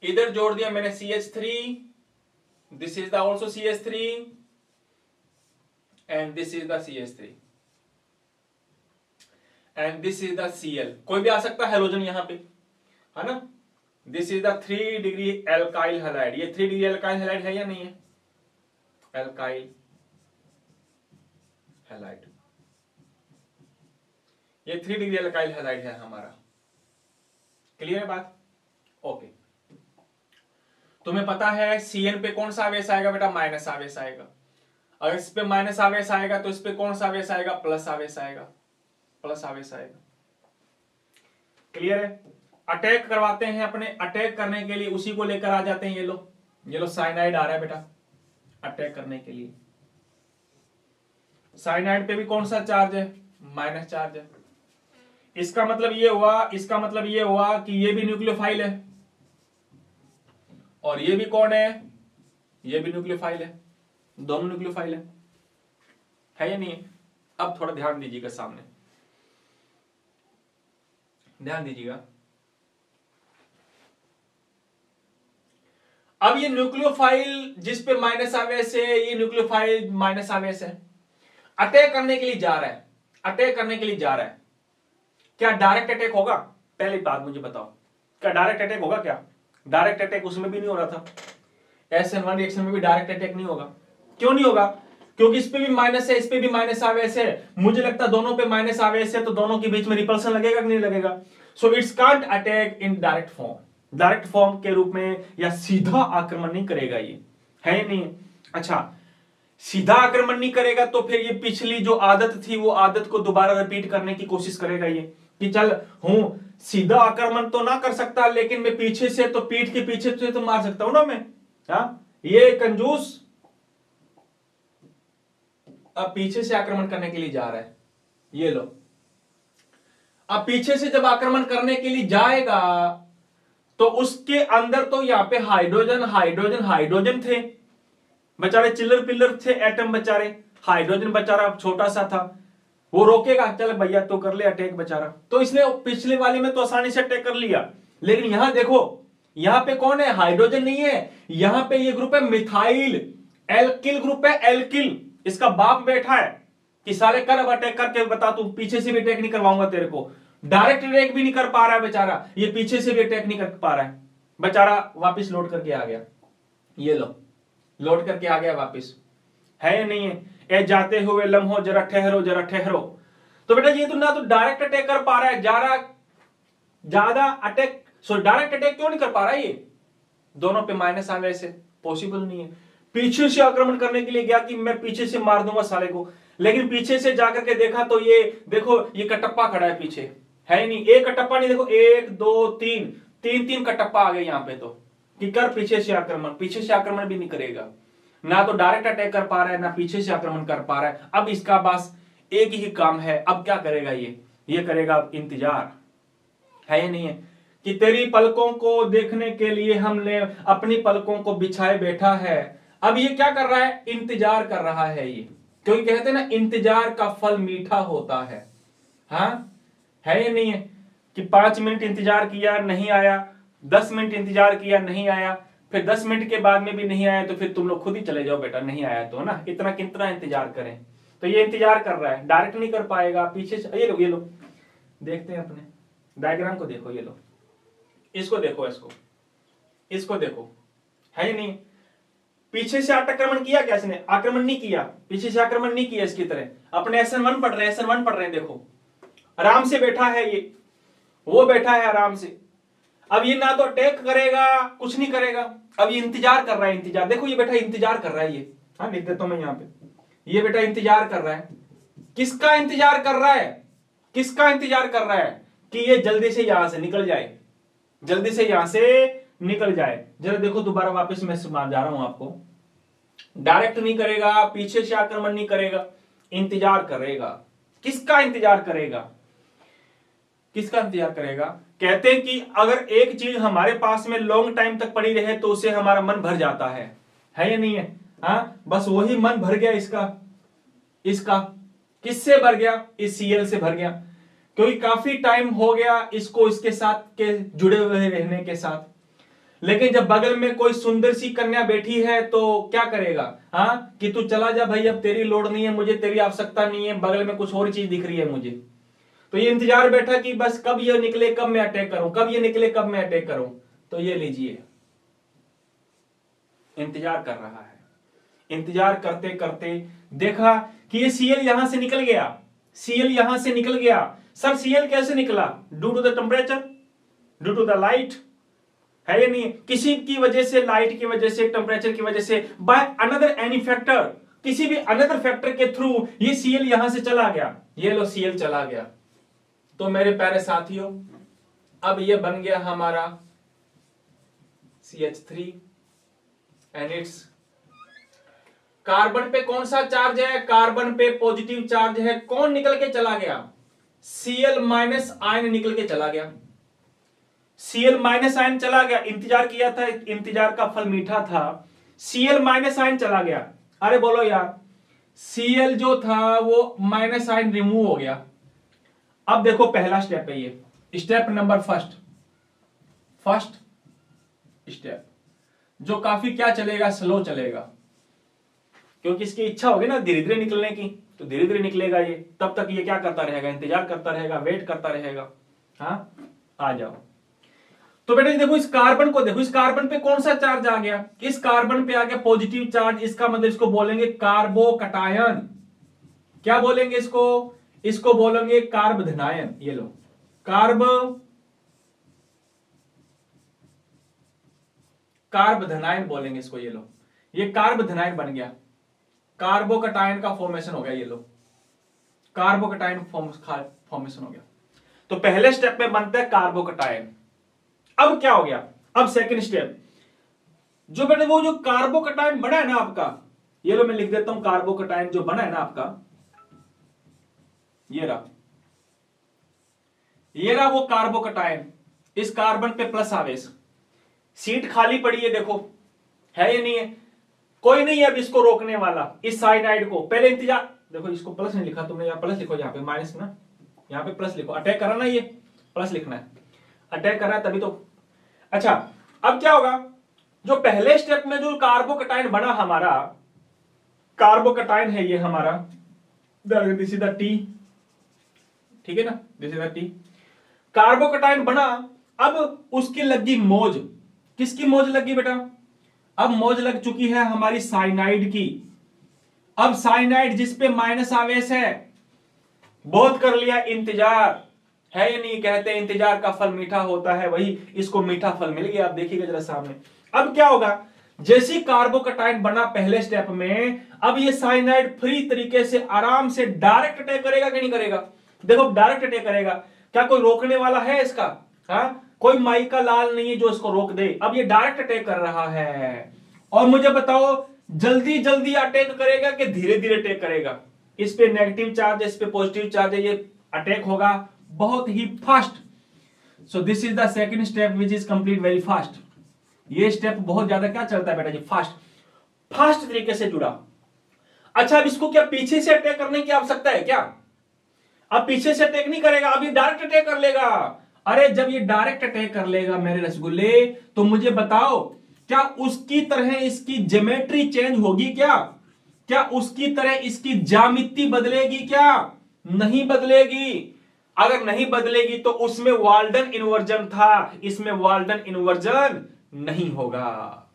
इधर जोड़ दिया मैंने CH3, this is the also CH3 and this is the CH3 and this is the Cl। कोई भी आ सकता है हेलोजन यहां पे, है ना? This is the 3 degree alkyl halide. ये 3 डिग्री एल्काइल हैलाइड है या नहीं है? एल्काइल हैलाइड, ये 3 डिग्री एल्काइल हैलाइड है हमारा। क्लियर है बात? ओके। तुम्हें पता है Cn पे कौन सा आवेश आएगा बेटा? माइनस आवेश आएगा। अगर इस पे माइनस आवेश आएगा तो इस पे कौन सा आवेश आएगा? प्लस आवेश आएगा, प्लस आवेश आएगा। क्लियर है? अटैक करवाते हैं अपने, अटैक करने के लिए उसी को लेकर आ जाते हैं। ये लो साइनाइड आ रहा है बेटा अटैक करने के लिए। साइनाइड पे भी कौन सा चार्ज है? माइनस चार्ज है। इसका मतलब ये हुआ कि ये भी न्यूक्लियोफाइल है और ये भी कौन है? ये भी न्यूक्लियोफाइल है, दोनों न्यूक्लियोफाइल है या नहीं है? अब थोड़ा ध्यान दीजिएगा, सामने ध्यान दीजिएगा। अब ये न्यूक्लियोफाइल जिस पे माइनस आवेश है, ये न्यूक्लियोफाइल माइनस आवेश है। अटैक करने के लिए जा रहा है, अटैक करने के लिए जा रहा है, क्या डायरेक्ट अटैक होगा? पहली बात मुझे बताओ, क्या डायरेक्ट अटैक होगा? क्या डायरेक्ट अटैक उसमें भी नहीं हो रहा था, SN1 रिएक्शन में भी डायरेक्ट अटैक नहीं होगा। क्यों नहीं होगा? क्योंकि इस पे भी माइनस है, इस पे भी माइनस आवेश है, मुझे लगता है दोनों पे माइनस आवेश है, तो दोनों के बीच में रिपल्सन लगेगा कि नहीं लगेगा? So it's can't attack in direct form, direct form के रूप में या सीधा आक्रमण नहीं करेगा, ये है या नहीं? अच्छा, सीधा आक्रमण नहीं करेगा तो फिर ये पिछली जो आदत थी वो आदत को दोबारा रिपीट करने की कोशिश करेगा ये, कि चल हूं सीधा आक्रमण तो ना कर सकता, लेकिन मैं पीछे से तो, पीठ के पीछे से तो मार सकता हूं ना मैं। ये कंजूस अब पीछे से आक्रमण करने के लिए जा रहा है, ये लो। अब पीछे से जब आक्रमण करने के लिए जाएगा तो उसके अंदर तो यहां पे हाइड्रोजन हाइड्रोजन हाइड्रोजन थे, बेचारे चिल्लर पिल्लर थे एटम, बेचारे हाइड्रोजन बेचारा छोटा सा था, वो रोकेगा? चल भैया तो कर ले अटैक बेचारा, तो इसने पिछले वाले में तो आसानी से अटैक कर लिया। लेकिन यहां देखो, यहां पे कौन है? हाइड्रोजन नहीं है, यहां पे ये ग्रुप है मिथाइल, एल्किल ग्रुप है, एल्किल। इसका बाप बैठा है कि साले कर अब अटैक करके बता, तू पीछे से भी अटैक नहीं करवाऊंगा तेरे को। डायरेक्ट अटैक भी नहीं कर पा रहा है बेचारा, ये पीछे से भी अटैक नहीं कर पा रहा है बेचारा। वापिस लोड करके आ गया, ये लो लोड करके आ गया वापिस, है या नहीं है? ए जाते हुए लम्हो जरा ठहरो, जरा ठहरो। तो बेटा ये तो ना तो डायरेक्ट अटैक कर पा रहा है, ज्यादा अटैक, सो डायरेक्ट अटैक क्यों नहीं कर पा रहा है? ये दोनों पे माइनस आ गए से पॉसिबल नहीं है। पीछे से आक्रमण करने के लिए गया कि मैं पीछे से मार दूंगा साले को, लेकिन पीछे से जाकर के देखा तो ये देखो, ये कटप्पा खड़ा है पीछे, है ही नहीं। एक कटप्पा नहीं, देखो 1 2 3 तीन कटप्पा आ गए यहां पे, तो कि कर पीछे से आक्रमण, पीछे से आक्रमण भी नहीं करेगा, ना तो डायरेक्ट अटैक कर पा रहा है, ना पीछे से आक्रमण कर पा रहा है। अब इसका बस एक ही काम है, अब क्या करेगा ये करेगा अब इंतजार, है या नहीं है? कि तेरी पलकों को देखने के लिए हमने अपनी पलकों को बिछाए बैठा है। अब ये क्या कर रहा है? इंतजार कर रहा है ये, क्योंकि कहते हैं ना इंतजार का फल मीठा होता है। हाँ, है या नहीं है? कि 5 मिनट इंतजार किया नहीं आया, 10 मिनट इंतजार किया नहीं आया, फिर 10 मिनट के बाद में भी नहीं आया तो फिर तुम लोग खुद ही चले जाओ बेटा, नहीं आया तो, ना इतना कितना इंतजार करें। तो ये इंतजार कर रहा है, डायरेक्ट नहीं कर पाएगा, पीछे से। ये लो देखते हैं अपने डायग्राम को, देखो ये लो, इसको देखो, इसको देखो, है या नहीं? पीछे से आक्रमण किया क्या इसने? आक्रमण नहीं किया, पीछे से आक्रमण नहीं किया इसकी तरह। अपने SN1 पढ़ रहे हैं, SN1 पढ़ रहे हैं, देखो आराम से बैठा है ये, वो बैठा है आराम से। अब ये ना तो अटैक करेगा, कुछ नहीं करेगा, अब ये इंतजार कर रहा है, इंतजार। देखो ये बेटा इंतजार कर रहा है ये, हाँ लिख देता हूं मैं यहाँ पे, ये बेटा इंतजार कर रहा है। किसका इंतजार कर रहा है? किसका इंतजार कर रहा है? कि ये जल्दी से यहां से निकल जाए, जल्दी से यहां से निकल जाए। जरा देखो दोबारा वापस मैं सुना जा रहा हूं आपको, डायरेक्ट नहीं करेगा, पीछे से आक्रमण नहीं करेगा, इंतजार करेगा। किसका इंतजार करेगा? किसका इंतजार करेगा? कहते हैं कि अगर एक चीज हमारे पास में लॉन्ग टाइम तक पड़ी रहे तो उसे हमारा मन भर जाता है या नहीं है? हाँ, बस वही मन भर गया इसका किससे भर गया? इस Cl से भर गया, क्योंकि काफी टाइम हो गया इसको इसके साथ के जुड़े हुए रहने के साथ। लेकिन जब बगल में कोई सुंदर सी कन्या बैठी है तो क्या करेगा? हाँ, कि तू चला जा भाई, अब तेरी लोड नहीं है मुझे, तेरी आवश्यकता नहीं है, बगल में कुछ और चीज दिख रही है मुझे। तो ये इंतजार बैठा कि बस कब ये निकले, कब मैं अटैक करूं, कब ये निकले, कब मैं अटैक करूं। तो ये लीजिए, इंतजार कर रहा है। इंतजार करते करते देखा कि ये Cl यहां से निकल गया, Cl यहां से निकल गया। सर Cl कैसे निकला? Due to the temperature, due to the light, है या नहीं? किसी की वजह से, लाइट की वजह से, टेम्परेचर की वजह से, बाय अनदर एनी फैक्टर, किसी भी अनदर फैक्टर के थ्रू ये Cl यहां से चला गया। ये लो Cl चला गया। तो मेरे प्यारे साथियों, अब ये बन गया हमारा CH3 एंड इट्स कार्बन पे कौन सा चार्ज है? कार्बन पे पॉजिटिव चार्ज है। कौन निकल के चला गया? Cl माइनस आयन निकल के चला गया, Cl माइनस आयन चला गया। इंतजार किया था, इंतजार का फल मीठा था, Cl माइनस आयन चला गया। अरे बोलो यार, Cl जो था वो माइनस आयन रिमूव हो गया। अब देखो पहला स्टेप है ये, स्टेप नंबर फर्स्ट स्टेप, जो काफी क्या चलेगा, स्लो चलेगा, क्योंकि इसकी इच्छा होगी ना धीरे धीरे निकलने की। तो धीरे धीरे निकलेगा ये, तब तक ये क्या करता रहेगा, इंतजार करता रहेगा, वेट करता रहेगा। हाँ, आ जाओ। तो बेटा देखो इस कार्बन को देखो, इस कार्बन पे कौन सा चार्ज आ गया, इस कार्बन पे आ गया पॉजिटिव चार्ज, इसका मतलब इसको बोलेंगे कार्बोकटायन। क्या बोलेंगे इसको, इसको बोलेंगे कार्बधनायन। ये लो, कार्बधनायन बोलेंगे इसको। ये लो, ये कार्बधनायन बन गया, कार्बोकटायन का फॉर्मेशन हो गया। ये लो, कार्बोकटायन फॉर्मेशन हो गया। तो पहले स्टेप में बनता है कार्बोकटायन। अब क्या हो गया, अब सेकंड स्टेप, जो बेटे वो जो कार्बोकटायन बना है ना आपका, ये लो मैं लिख देता हूं, कार्बोकटायन जो बना है ना आपका, ये रहा, ये रहा वो कार्बोकटायन। इस कार्बन पे प्लस आवेश, सीट खाली पड़ी है, देखो है या नहीं है, कोई नहीं है अब इसको रोकने वाला, इस साइनाइड को। पहले इंतजार, देखो इसको प्लस नहीं लिखा तुमने, यहां प्लस लिखो, यहां पे माइनस ना, यहां पे प्लस लिखो, अटैक करा ना, ये प्लस लिखना है, अटैक करा तभी तो। अच्छा, अब क्या होगा, जो पहले स्टेप में जो कार्बोकटायन बना हमारा, कार्बोकटायन है ये हमारा, दिस इज द टी, ठीक है ना, this is the T, carbocation बना। अब उसकी लगी मौज, किसकी मौज लगी बेटा, अब मौज लग चुकी है हमारी साइनाइड की। अब साइनाइड जिस पे माइनस आवेश है, बहुत कर लिया इंतजार, है या नहीं, कहते हैं इंतजार का फल मीठा होता है, वही इसको मीठा फल मिल गया। आप देखिएगा जरा सामने, अब क्या होगा, जैसी कार्बोकटायन बना पहले स्टेप में, अब ये साइनाइड फ्री तरीके से आराम से डायरेक्ट अटैक करेगा कि नहीं करेगा, देखो डायरेक्ट अटैक करेगा। क्या कोई रोकने वाला है इसका, हाँ, कोई माई का लाल नहीं है जो इसको रोक दे। अब ये डायरेक्ट अटैक कर रहा है, और मुझे बताओ जल्दी जल्दी अटैक करेगा कि धीरे धीरे अटैक करेगा, इस पे नेगेटिव चार्ज है, इस पे पॉजिटिव चार्ज है, ये अटैक होगा बहुत ही fast. So this is the second step which is complete very fast. ये स्टेप बहुत ज्यादा क्या चलता है बेटा जी, फास्ट, फास्ट तरीके से जुड़ा। अच्छा, अब इसको क्या पीछे से अटैक करने की आवश्यकता है क्या, अब पीछे से अटैक नहीं करेगा, अब ये डायरेक्ट अटैक कर लेगा। अरे जब ये डायरेक्ट अटैक कर लेगा मेरे रसगुल्ले, तो मुझे बताओ क्या उसकी तरह इसकी ज्योमेट्री चेंज होगी क्या, क्या उसकी तरह इसकी ज्यामिति बदलेगी क्या, नहीं बदलेगी। अगर नहीं बदलेगी तो उसमें वाल्डन इन्वर्जन था, इसमें वाल्डन इन्वर्जन नहीं होगा।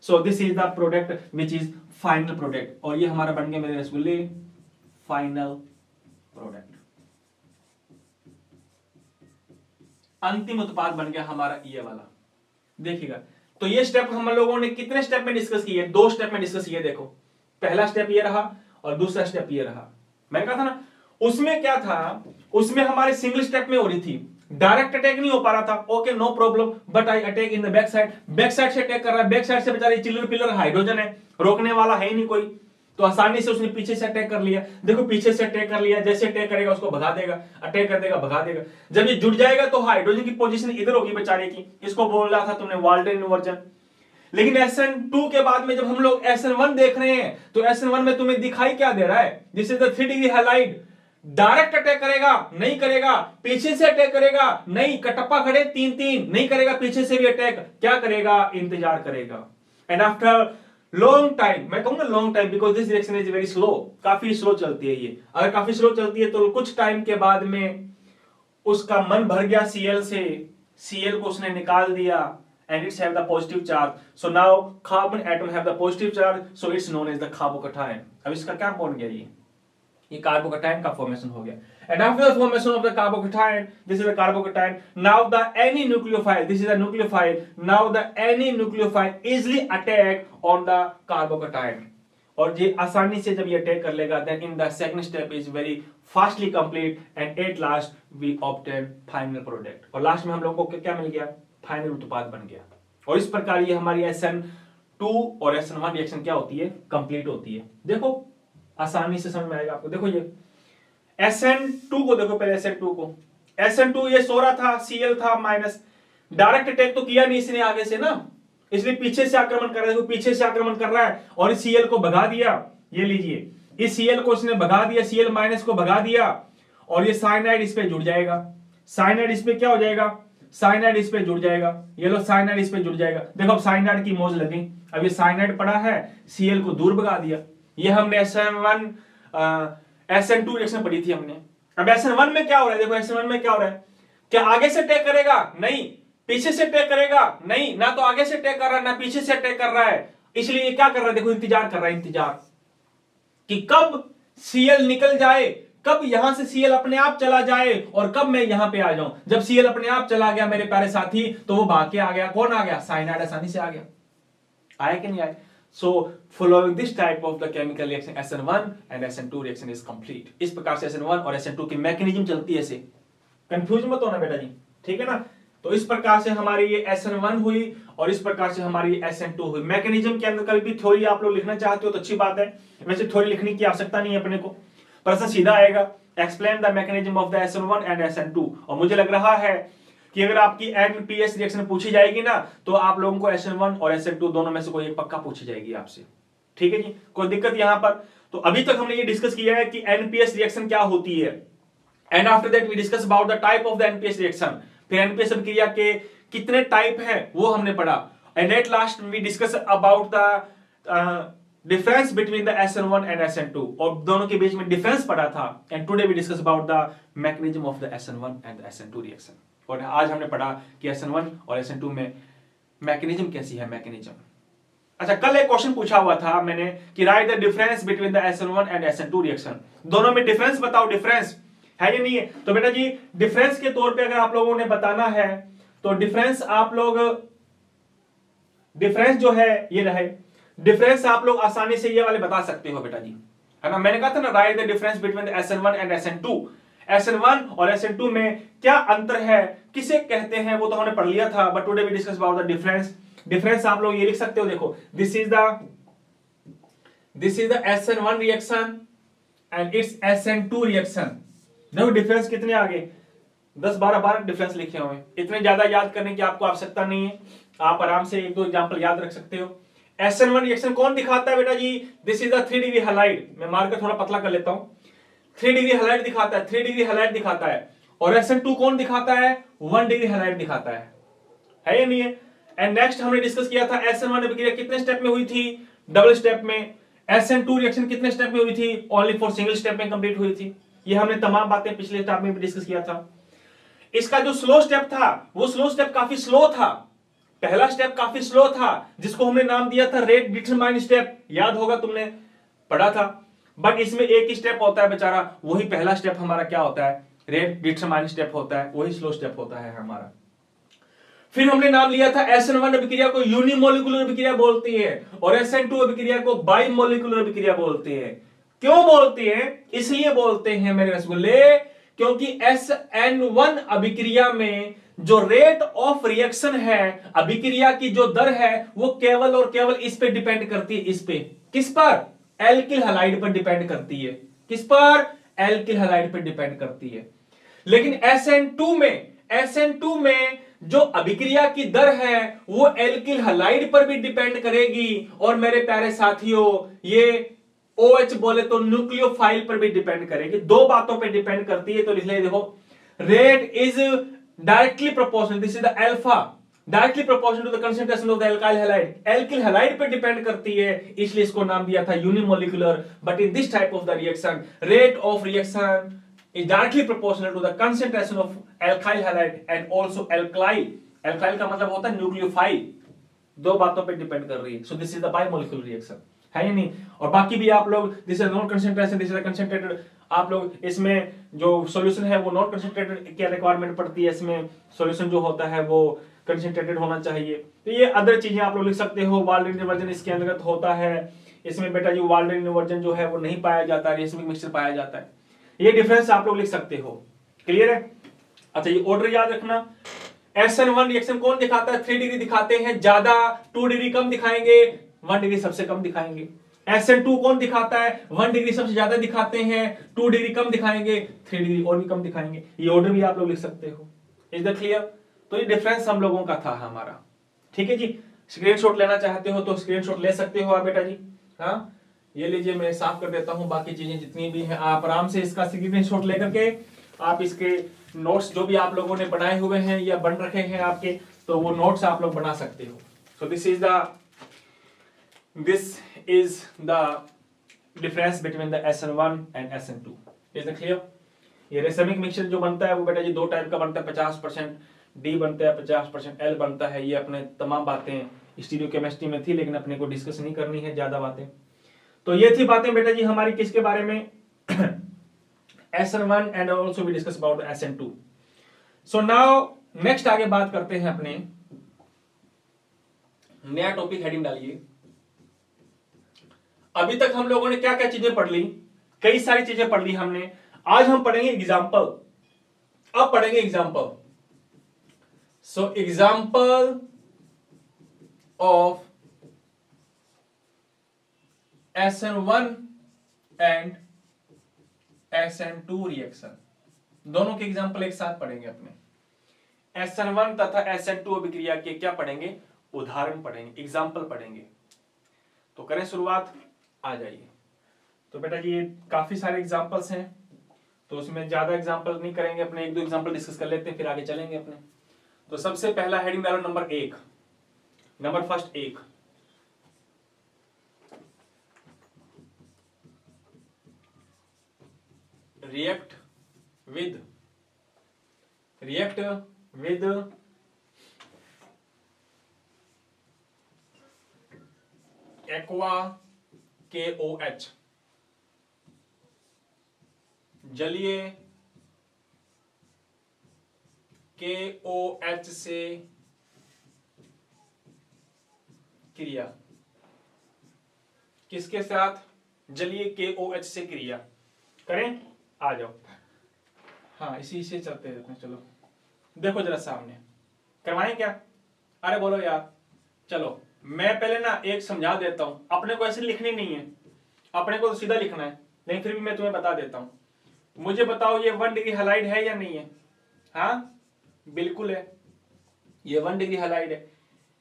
सो this is the product which is final product, और ये हमारा बन गया मेरे रसगुल्ले फाइनल प्रोडक्ट, अंतिम उत्पाद बन गया हमारा ये वाला। देखिएगा, तो ये स्टेप हम लोगों ने कितने स्टेप में डिस्कस किए, 2 स्टेप में डिस्कस किए। देखो पहला स्टेप ये रहा और दूसरा स्टेप ये रहा। मैंने कहा था ना, उसमें क्या था, उसमें हमारे सिंगल स्टेप में हो रही थी, डायरेक्ट अटैक नहीं हो पा रहा था, okay no problem, but I attack in the back side, back side से अटैक कर रहा है, बैक साइड से बेचारे चिल्लर पिलर हाइड्रोजन है, रोकने वाला है ही नहीं कोई, तो आसानी से उसने पीछे से अटैक कर लिया। देखो पीछे से अटैक कर लिया, जैसे अटैक करेगा उसको भगा देगा, अटैक कर देगा भगा देगा। जब ये जुड़ जाएगा तो हाइड्रोजन की पोजीशन इधर होगी बेचारे की, इसको बोल रहा था तुमने वाल्डन इन्वर्जन। लेकिन SN2 के बाद में जब हम लोग SN1 देख रहे हैं, तो SN1 में तुम्हें दिखाई क्या दे रहा है, this is the 3 degree halide. Direct attack करेगा नहीं करेगा, पीछे से अटैक करेगा नहीं, कटप्पा खड़े 3-3 नहीं करेगा, पीछे से भी अटैक क्या करेगा, इंतजार करेगा। एंड आफ्टर लॉन्ग टाइम, मैं कहूंगा long time, because this reaction is very slow, काफी स्लो चलती है ये। अगर काफी स्लो चलती है तो कुछ टाइम के बाद में उसका मन भर गया Cl से, Cl को उसने निकाल दिया, and it's have the positive charge. So now carbon atom have the positive charge, so it's known as the carbocation. अब इसका क्या बन गया, ये कार्बोकटायन का फॉर्मेशन हो गया। And after the formation of the carbocation, this is the carbocation. Now the any nucleophile, this is the nucleophile. Now the any nucleophile easily attack on the carbocation. और ये आसानी से जब ये अटैक कर लेगा, then in the second step is very fastly complete, and at last we obtain final product. और last में हम लोगों को क्या मिल गया, फाइनल उत्पाद बन गया। और इस प्रकार ये हमारी SN2 और SN1 रिएक्शन क्या होती है, कंप्लीट होती है। देखो आसानी से समझ में आएगा आपको। देखो ये SN2 को देखो, पहले SN2 को, SN2 ये सो रहा था, Cl था माइनस, डायरेक्ट अटैक तो किया नहीं इसने आगे से ना, इसलिए पीछे से आक्रमण कर रहा है, देखो पीछे से आक्रमण कर रहा है, और इस Cl को भगा दिया। ये लीजिए, इस Cl को इसने भगा दिया, Cl माइनस को भगा दिया, और ये साइनाइड इस पे जुड़ जाएगा। साइनाइड इस पे क्या हो जाएगा, साइनाइड इस पे जुड़ जाएगा। ये लो साइनाइड इस पे जुड़ जाएगा। देखो अब साइनाइड की मौज लगी, अब ये साइनाइड पड़ा है, Cl को दूर भगा दिया। ये हमने SN2 रिएक्शन पढ़ी थी हमने। अब SN1 में क्या हो रहा है, देखो SN1 में क्या हो रहा है, क्या आगे से अटैक करेगा, नहीं, पीछे से अटैक करेगा, नहीं, ना तो आगे से अटैक कर रहा है ना पीछे से अटैक कर रहा है, इसलिए क्या कर रहा है, देखो इंतजार कर रहा है, इंतजार कि कब Cl निकल जाए, कब यहां से Cl अपने आप चला जाए और कब मैं यहां पे आ जाऊं। जब Cl अपने आप चला गया मेरे प्यारे साथी, तो वो भाग के आ गया, कौन आ गया, साइनाइड आसानी से आ गया, आया कि नहीं आया। So following this type of the chemical reaction SN1 and SN2 reaction is complete। इस प्रकार से SN1 और SN2 की मैकेनिज्म चलती है, ऐसे कंफ्यूज मत होना बेटा जी, ठीक है ना। तो इस प्रकार से हमारी ये SN1 हुई और इस प्रकार से हमारी SN2 हुई। मैकेनिज्म के अंदर कभी भी थ्योरी आप लोग लिखना चाहते हो तो अच्छी बात है, वैसे थ्योरी लिखने की आवश्यकता नहीं है अपने को, प्रश्न सीधा आएगा, explain the mechanism of the SN1 and SN2। और मुझे लग रहा है कि अगर आपकी NPS रिएक्शन पूछी जाएगी ना, तो आप लोगों को SN1 और SN2 दोनों में से कोई एक पक्का पूछी जाएगी आपसे, ठीक है जी, कोई दिक्कत यहां पर। तो अभी तक हमने ये डिस्कस किया है कि NPS रिएक्शन क्या होती है, and after that we discuss about the type of the NPS reaction. फिर NPS अभिक्रिया के कितने टाइप हैं वो हमने पढ़ा, and at last we discuss about the difference between the SN1 and SN2, और दोनों के बीच में डिफरेंस पढ़ा था। And today we discuss about the mechanism of the SN1 and the SN2 reaction. और आज हमने पढ़ा कि SN1 और SN2 में मैकेनिज्म कैसी है, मैकेनिज्म। अच्छा, कल एक क्वेश्चन पूछा हुआ था मैंने कि right the difference between the SN1 and SN2 reaction, दोनों में डिफरेंस बताओ, डिफरेंस है या नहीं है। तो बेटा जी डिफरेंस के तौर पे अगर आप लोगों ने बताना है तो डिफरेंस आप लोग, डिफरेंस जो है ये रहे, डिफरेंस आप लोग आसानी से ये वाले बता सकते हो बेटा जी, है ना। मैंने कहा था ना right the difference between the SN1 and SN2, SN1 और SN2 में क्या अंतर है, किसे कहते हैं, वो तो हमने पढ़ लिया था, but today we discuss about the difference. Difference आप लोग ये लिख सकते हो, देखो this is the SN1 reaction and it's SN2 reaction. देखो डिफरेंस कितने आगे, 10-12 डिफरेंस लिखे हुए, इतने ज्यादा याद करने की आपको आवश्यकता नहीं है, आप आराम से एक दो एग्जांपल याद रख सकते हो। SN1 रिएक्शन कौन दिखाता है बेटा जी, this is the 3 degree halide, मैं मार्कर थोड़ा पतला कर लेता हूं, 3 डिग्री हैलाइड दिखाता है, 3 डिग्री हैलाइड दिखाता है। और SN2 कौन दिखाता है, 1 डिग्री हैलाइड दिखाता है या नहीं है। एंड नेक्स्ट हमने डिस्कस किया था SN1 अभिक्रिया कितने स्टेप में हुई थी, डबल स्टेप में। SN2 रिएक्शन कितने स्टेप में हुई थी, ओनली फॉर सिंगल स्टेप में कंप्लीट हुई थी। ये हमने तमाम बातें पिछले स्टेप में भी डिस्कस किया था। इसका जो स्लो स्टेप था वो स्लो स्टेप काफी स्लो था, पहला स्टेप काफी स्लो था जिसको हमने नाम दिया था रेट डिटरमाइन स्टेप, याद होगा तुमने पढ़ा था। बट इसमें एक ही स्टेप होता है बेचारा, वही पहला स्टेप हमारा क्या होता है, रेट डिटरमाइन स्टेप होता है, वही स्लो स्टेप होता है हमारा। फिर हमने नाम लिया था SN1 अभिक्रिया को यूनिमोलिकुलर अभिक्रिया बोलती है और SN2 अभिक्रिया को बाइमोलिकुलर अभिक्रिया बोलते हैं। क्यों बोलते हैं, इसलिए बोलते हैं मेरे रसगुल्ले क्योंकि SN1 अभिक्रिया में जो रेट ऑफ रिएक्शन है, अभिक्रिया की जो दर है, वो केवल और केवल इस पे डिपेंड करती है, इस पे, किस पर, एल्किल हैलाइड पर डिपेंड करती है, किस पर, एल्किल हैलाइड पर डिपेंड करती है। लेकिन SN2 में जो अभिक्रिया की दर है वो एल्किल हैलाइड पर भी डिपेंड करेगी, और मेरे प्यारे साथियों ये OH बोले तो न्यूक्लियोफाइल पर भी डिपेंड करेगी, दो बातों पर डिपेंड करती है। तो लिख ले, देखो rate is directly proportional, this is the alpha, directly proportional to the concentration of the alkyl halide, alkyl halide पर डिपेंड करती है, इसलिए इसको नाम दिया था unimolecular. But in this type of the reaction rate of reaction is directly proportional to the concentration of alkyl halide and also alkyl का मतलब होता है न्यूक्लियोफाइल, दो बातों पे डिपेंड कर रही है। So this is the bimolecular reaction, है या नहीं। और बाकी भी आप लोग this is not concentration, this is concentrated, आप लोग इसमें जो सॉल्यूशन है वो नॉट कंसंट्रेटेड की रिक्वायरमेंट पड़ती है, इसमें सॉल्यूशन जो होता है वो कंसंट्रेटेड होना चाहिए। तो ये अदर चीजें आप लोग लिख सकते हो। वाल्डन इन्वर्जन इसके अंतर्गत होता है, इसमें बेटा जी वाल्डन इन्वर्जन जो है वो नहीं पाया जाता, रेसिमिक मिक्सचर पाया जाता है। ये डिफरेंस आप लोग लिख सकते हो, क्लियर है। अच्छा ये ऑर्डर याद रखना, SN1 रिएक्शन कौन दिखाता है, 3 डिग्री दिखाते हैं ज्यादा, 2 डिग्री कम दिखाएंगे, 1 डिग्री सबसे कम दिखाएंगे। SN2 कौन दिखाता है, 1 डिग्री सबसे ज्यादा दिखाते हैं, 2 डिग्री कम दिखाएंगे, 3 डिग्री और भी कम दिखाएंगे। ये ऑर्डर भी आप लोग लिख सकते हो, इज द क्लियर। तो ये डिफरेंस हम लोगों का था हमारा, ठीक है जी। स्क्रीनशॉट लेना चाहते हो तो स्क्रीनशॉट ले सकते हो आप बेटा जी। हाँ ये लीजिए, मैं साफ कर देता हूं, बाकी चीजें जितनी भी हैं आप आराम से इसका स्क्रीनशॉट लेकर के आप इसके नोट्स जो भी आप लोगों ने बनाए हुए हैं या बन रखे हैं आपके, तो वो नोट्स आप लोग बना सकते हो। सो this is the difference between the SN1 and SN2। Is the clear? ये रेसमिक मिक्सचर जो बनता है वो बेटा जी दो टाइप का बनता है, 50% डी बनता है, 50% एल बनता है। ये अपने तमाम बातें स्टीरियोकेमिस्ट्री में थी, लेकिन अपने को डिस्कस नहीं करनी है ज्यादा बातें। तो ये थी बातें बेटा जी हमारी किसके बारे में, SN1 and also we discuss about SN2। So now next आगे बात करते हैं अपने, नया टॉपिक हेडिंग डालिए। अभी तक हम लोगों ने क्या क्या चीजें पढ़ ली, कई सारी चीजें पढ़ ली हमने। आज हम पढ़ेंगे एग्जाम्पल, अब पढ़ेंगे example. So example of SN1 and SN2 reaction, दोनों के एग्जाम्पल एक साथ पढ़ेंगे अपने। SN1 तथा SN2 अभिक्रिया के क्या पढ़ेंगे, उदाहरण पढ़ेंगे, एग्जाम्पल पढ़ेंगे। तो करें शुरुआत, आ जाइए। तो बेटा जी ये काफी सारे एग्जाम्पल्स हैं, तो उसमें ज्यादा एग्जाम्पल नहीं करेंगे, अपने एक दो एग्जाम्पल डिस्कस कर लेते हैं, फिर आगे चलेंगे अपने। तो सबसे पहला हेडिंग डालो number 1, number first 1, react with aqua KOH, जलीय KOH से क्रिया, किसके साथ, जलीय KOH से क्रिया करें। आ जाओ, हाँ इसी से चलते रहते हैं। चलो देखो जरा सामने, करवाएं क्या? अरे बोलो यार, चलो मैं पहले ना एक समझा देता हूं, अपने को ऐसे लिखनी नहीं है, अपने को तो सीधा लिखना है, लेकिन फिर भी मैं तुम्हें बता देता हूं। मुझे बताओ ये 1 डिग्री हैलाइड है या नहीं है? हाँ बिल्कुल है, ये 1 डिग्री हैलाइड है।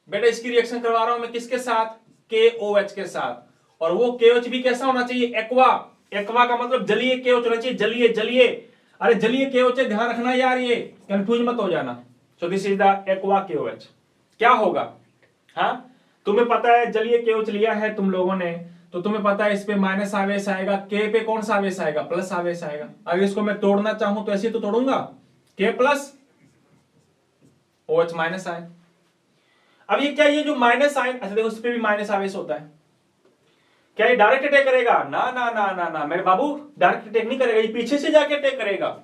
बेटा इसकी रिएक्शन करवा रहा हूं मैं किसके साथ, KOH के साथ, और वो KOH भी कैसा होना चाहिए, एक्वा। एक्वा का मतलब जलीय KOH होना चाहिए, जलीय। अरे जलीय KOH है, ध्यान रखना यार, ये कंफ्यूज मत हो जाना। सो this is the aqua KOH। क्या होगा, हाँ तुम्हें पता है जलीय KOH लिया है तुम लोगों ने, तो तुम्हें पता है इस पे माइनस आवेश आएगा, K पे कौन सा आवेश आएगा, प्लस आवेश आएगा। अगर इसको मैं तोड़ना चाहूं तो ऐसे तो तोड़ूंगा, K प्लस OH माइनस आए। अब ये क्या, ये जो माइनस आयन, अच्छा देखो इस पे भी माइनस आवेश होता है, क्या ये डायरेक्ट अटैक करेगा? ना ना ना ना ना मेरे बाबू, डायरेक्ट अटैक नहीं करेगा, ये पीछे से जाके अटैक करेगा।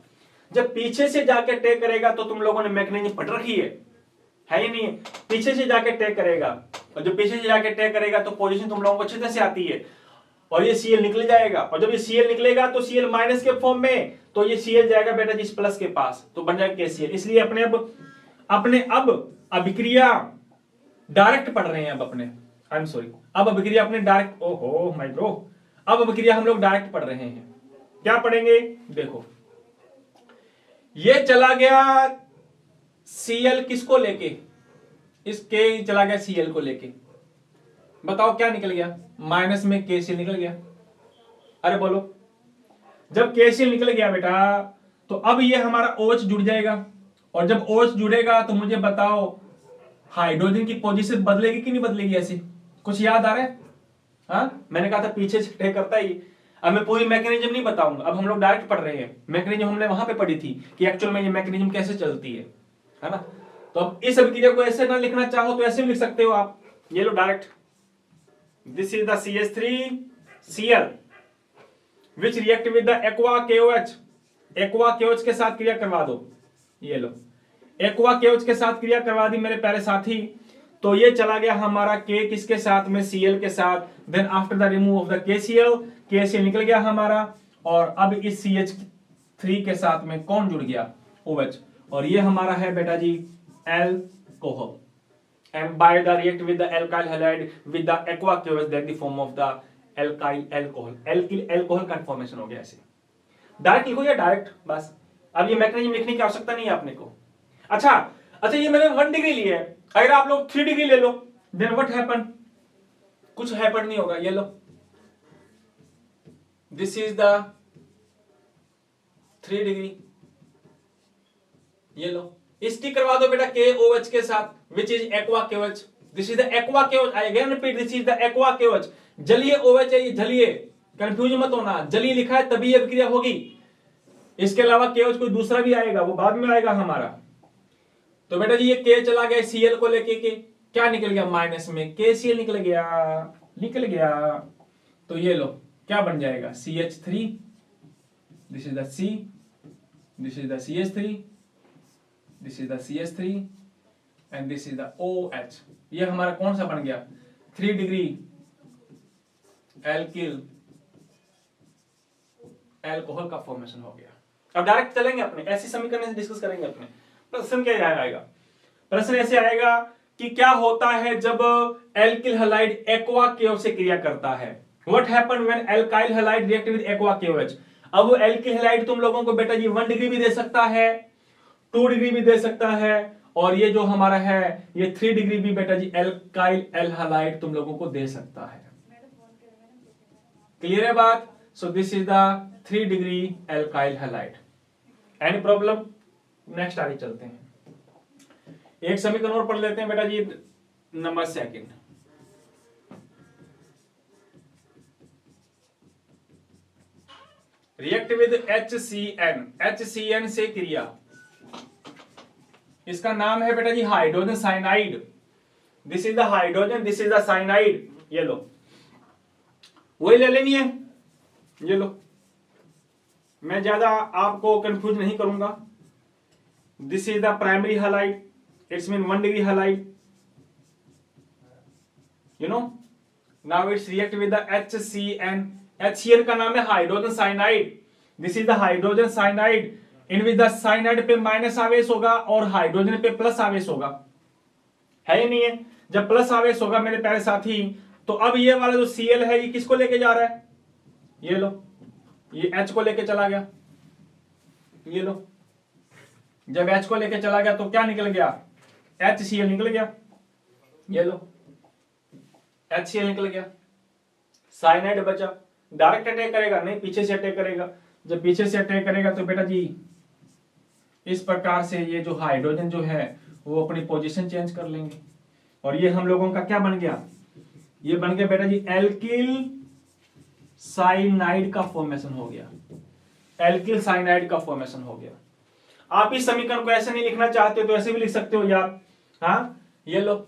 जब पीछे से जाके अटैक करेगा तो तुम लोगों ने मैकेनिज्म पढ़ रखी है ही नहीं, पीछे से जाके अटैक करेगा, और जब पीछे से जाके अटैक करेगा तो पोजीशन तुम लोगों को अच्छे से आती है, और ये Cl निकल जाएगा, और जब ये Cl निकलेगा तो Cl माइनस के फॉर्म में, तो ये Cl जाएगा बेटा जिस प्लस के पास, तो बन जाएगा KCl। इसलिए अपने अब अभिक्रिया डायरेक्ट पढ़ रहे हैं, अब अपने आई एम सॉरी, अब अभिक्रिया अपने डायरेक्ट, ओहो माय ब्रो, अब अभिक्रिया हम लोग डायरेक्ट पढ़ रहे हैं। क्या पढ़ेंगे, देखो ये चला गया Cl किसको लेके, इस K चला गया Cl को लेके, बताओ क्या निकल गया, माइनस में KCl निकल गया। अरे बोलो, जब KCl निकल गया बेटा, तो अब ये हमारा OH जुड़ जाएगा, और जब OH जुड़ेगा तो मुझे बताओ हाइड्रोजन की पोजीशन बदलेगी कि नहीं बदलेगी, ऐसे कुछ याद आ रहा है? हाँ मैंने कहा था पीछे से अटैक करता ही। अब मैं पूरी मैकेनिज्म नहीं बताऊंगा, अब हम लोग डायरेक्ट पढ़ रहे हैं, मैकेनिज्म हमने वहां पे पढ़ी थी कि एक्चुअल में ये मैकेनिज्म कैसे चलती है ना। तो अब इस अभिक्रिया को ऐसे ना लिखना चाहो तो ऐसे भी लिख सकते हो आप, ये लो direct, this is the CH3Cl which react with the aqua KOH। Aqua KOH के साथ क्रिया करवा दो, ये लो एक्वा KOH के साथ क्रिया करवा दी मेरे प्यारे साथी। तो ये चला गया हमारा K किसके साथ में, Cl के साथ। Then after the remove of the KCl निकल गया हमारा, और अब इस CH3 के साथ में कौन जुड़ गया, OH, और ये हमारा है बेटा जी alcohol. And by the react with the alkyl halide with the aqua KOH that the form of the alkyl alcohol, alkyl alcohol का फॉर्मेशन हो गया। ऐसे डायरेक्ट लिखो या डायरेक्ट, बस अब ये मैकेनिज्म लिखने की आवश्यकता नहीं है आपने को। अच्छा ये मैंने 1 डिग्री लिया है, अगर आप लोग 3 डिग्री ले लो, देन व्हाट हैपन, कुछ हैपन नहीं होगा। ये लो, दिस इज द 3 डिग्री, ये लो इसकी करवा दो बेटा KOH के साथ, which is aqua KOH। This is the aqua KOH, I again repeat, this is the aqua KOH। जलीय OH है ये, जलीय, कंफ्यूज मत होना, जलीय लिखा है तभी ये अभिक्रिया होगी। इसके अलावा KOH कोई दूसरा भी आएगा, वो बाद में आएगा हमारा। तो बेटा जी ये K चला गया Cl को लेके के, क्या निकल गया माइनस में KCl निकल गया। तो ये लो क्या बन जाएगा CH3, this is the C, this is the CH3, this is the CH3 and this is the OH। ये हमारा कौन सा बन गया 3 डिग्री एल्किल एल्कोहल का फॉर्मेशन हो गया। अब डायरेक्ट चलेंगे अपने ऐसी समीकरण से डिस्कस करेंगे अपने। प्रश्न क्या आएगा, प्रश्न ऐसे आएगा कि क्या होता है जब एल्किल हैलाइड एक्वा KOH से क्रिया करता है। What happen when alkyl halide react with aqua KOH। अब एल्किल हैलाइड तुम लोगों को बेटा जी 1 डिग्री भी दे सकता है, 2 डिग्री भी दे सकता है, और ये जो हमारा है ये 3 डिग्री भी बेटा जी एल्काइल एल हैलाइड तुम लोगों को दे सकता है। क्लियर है बात। सो this is the 3 degree alkyl halide. Any problem. Next आगे चलते हैं, एक समीकरण और पढ़ लेते हैं बेटा जी, नंबर 2। रिएक्ट विद HCN से क्रिया, इसका नाम है बेटा जी hydrogen cyanide. This is the hydrogen, this is the cyanide. ये लो वही ले लेनी है, ये लो, मैं ज्यादा आपको कंफ्यूज नहीं करूंगा। This is the primary halide, it's mean 1 degree halide, you know. Now it's react with the HCN। HCN का नाम है hydrogen cyanide. This is the hydrogen cyanide in which the cyanide पे माइनस आवेश होगा और hydrogen पे plus आवेश होगा, है या नहीं है। जब प्लस आवेश होगा मेरे प्यारे साथी, तो अब ये वाला जो Cl है ये किसको लेके जा रहा है, ये लो, ये H को लेके चला गया, ये लो। जब H को लेके चला गया तो क्या निकल गया HCl निकल गया, ये लो HCl निकल गया। साइनाइड बचा। डायरेक्ट अटैक करेगा नहीं, पीछे से अटैक करेगा। जब पीछे से अटैक करेगा तो बेटा जी इस प्रकार से ये जो हाइड्रोजन जो है वो अपनी पोजीशन चेंज कर लेंगे, और ये हम लोगों का क्या बन गया, ये बन गया बेटा जी एल्किल साइनाइड का फॉर्मेशन हो गया, एल्किल साइनाइड का फॉर्मेशन हो गया। आप इस समीकरण को ऐसे नहीं लिखना चाहते हो तो ऐसे भी लिख सकते हो यार। हाँ ये लो,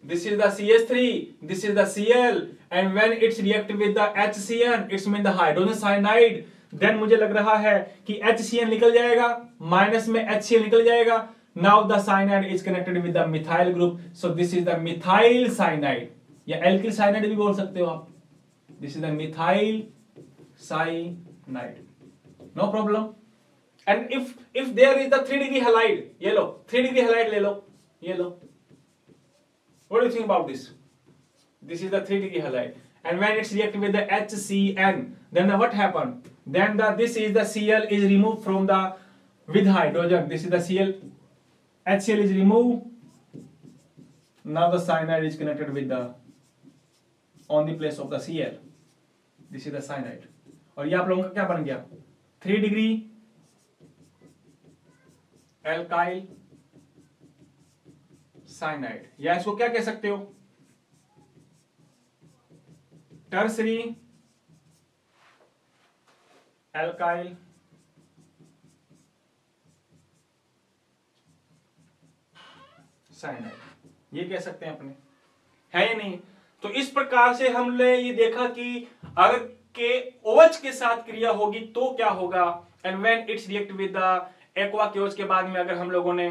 this is the CH3, this is the Cl, and when it's react with the HCN, it's mean the hydrogen cyanide, then मुझे लग रहा है कि HCN निकल जाएगा, माइनस में HCl निकल जाएगा। Now the cyanide is connected with the methyl group, so this is the methyl cyanide, या alkyl cyanide भी बोल सकते हो आप। This is the methyl cyanide, no problem. And if there is the 3 degree halide, ये लो 3 degree halide ले लो, ये लो। What do you think about this? This is the 3 degree halide, and when it's reacted with the HCN, then what happened? Then this is the Cl is removed from the with hydrogen. This is the Cl, HCl is removed. Now the cyanide is connected with the on the place of the Cl. This is the cyanide. और ये आप लोगों का क्या बन गया 3 degree alkyl cyanide, या इसको क्या कह सकते हो टर्सरी एल्काइल साइनाइड, ये कह सकते हैं अपने, है या नहीं। तो इस प्रकार से हमने ये देखा कि अगर के OH के साथ क्रिया होगी तो क्या होगा, and when it's react with the aqua KOH के बाद में अगर हम लोगों ने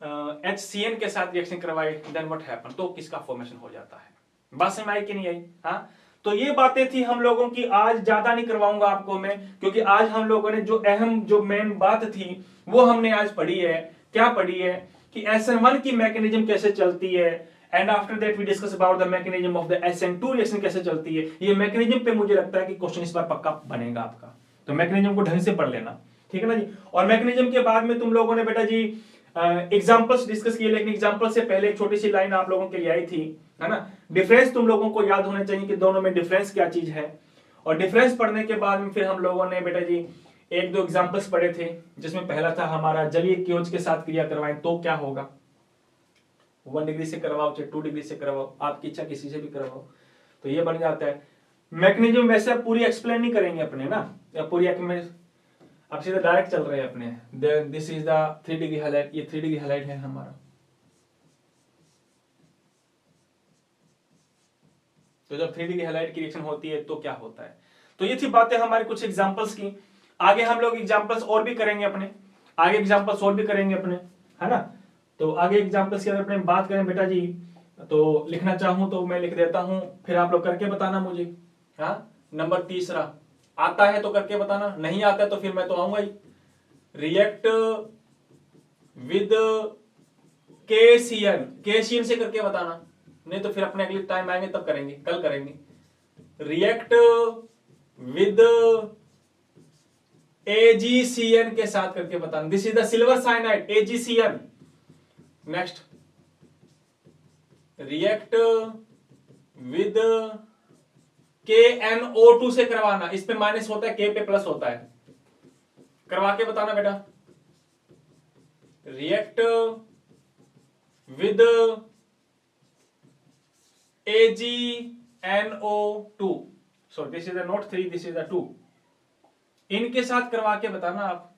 HCN के साथ रिएक्शन करवाई देन व्हाट हैपन, तो किसका फॉर्मेशन हो जाता है। बात समझ आई कि नहीं आई। हाँ तो ये बातें थी हम लोगों की, आज ज्यादा नहीं करवाऊंगा आपको मैं, क्योंकि आज हम लोगों ने जो अहम जो मेन बात थी वो हमने आज पढ़ी है। क्या पढ़ी है कि SN1 की मैकेनिज्म कैसे चलती है, and after that we discuss about the mechanism of the SN2 reaction कैसे चलती है। ये मैकेनिज्म पे मुझे लगता है कि क्वेश्चन इस बार पक्का बनेगा आपका, तो मैकेनिज्म को ढंग से पढ़ लेना, ठीक है ना जी। और मैकेनिज्म के बाद में तुम लोगों ने बेटा जी एग्जांपल्स डिस्कस किए, लेकिन एग्जांपल से पहले एक छोटी सी लाइन आप लोगों के लिए आई थी, है ना। डिफरेंस तुम लोगों को याद होना चाहिए कि दोनों में डिफरेंस क्या चीज है, और डिफरेंस पढ़ने के बाद में फिर हम लोगों ने बेटा जी 1-2 एग्जांपल्स पढ़े थे, जिसमें पहला था हमारा जलीय KOH के साथ क्रिया करवाएं तो क्या होगा। 1 डिग्री से करवाओ चाहे 2 डिग्री से करवाओ, आपकी इच्छा किसी से भी करवाओ, तो ये बन जाता है मैकेनिज्म। वैसे पूरी एक्सप्लेन नहीं करेंगे अपने ना, या पूरी अब सीधे डायरेक्ट चल रहे हैं अपने। This is the 3 degree highlight, ये 3 डिग्री हाईलाइट है हमारा। तो जब 3 डिग्री हाईलाइट की रिएक्शन होती है तो क्या होता है। तो ये थी बातें हमारी कुछ एग्जांपल्स की। आगे हम लोग एग्जांपल्स और भी करेंगे अपने, आगे एग्जांपल्स और भी करेंगे अपने, है ना। तो आगे एग्जांपल्स की अगर अपने बात करें बेटा जी, तो लिखना चाहूं तो मैं लिख देता हूं, फिर आप लोग करके बताना मुझे। हाँ, नंबर तीसरा, आता है तो करके बताना, नहीं आता है तो फिर मैं तो आऊंगा ही। रिएक्ट विद केसीएन, केसीएन से करके बताना, नहीं तो फिर अपने अगले टाइम आएंगे तब करेंगे, कल करेंगे। रिएक्ट विद AgCN के साथ करके बताना, this is the silver cyanide AgCN। Next, react with KNO2 से करवाना, इस पे माइनस होता है, K पे प्लस होता है, करवा के बताना बेटा। React with AgNO2, so this is the note 3, this is the 2, इनके साथ करवा के बताना आप,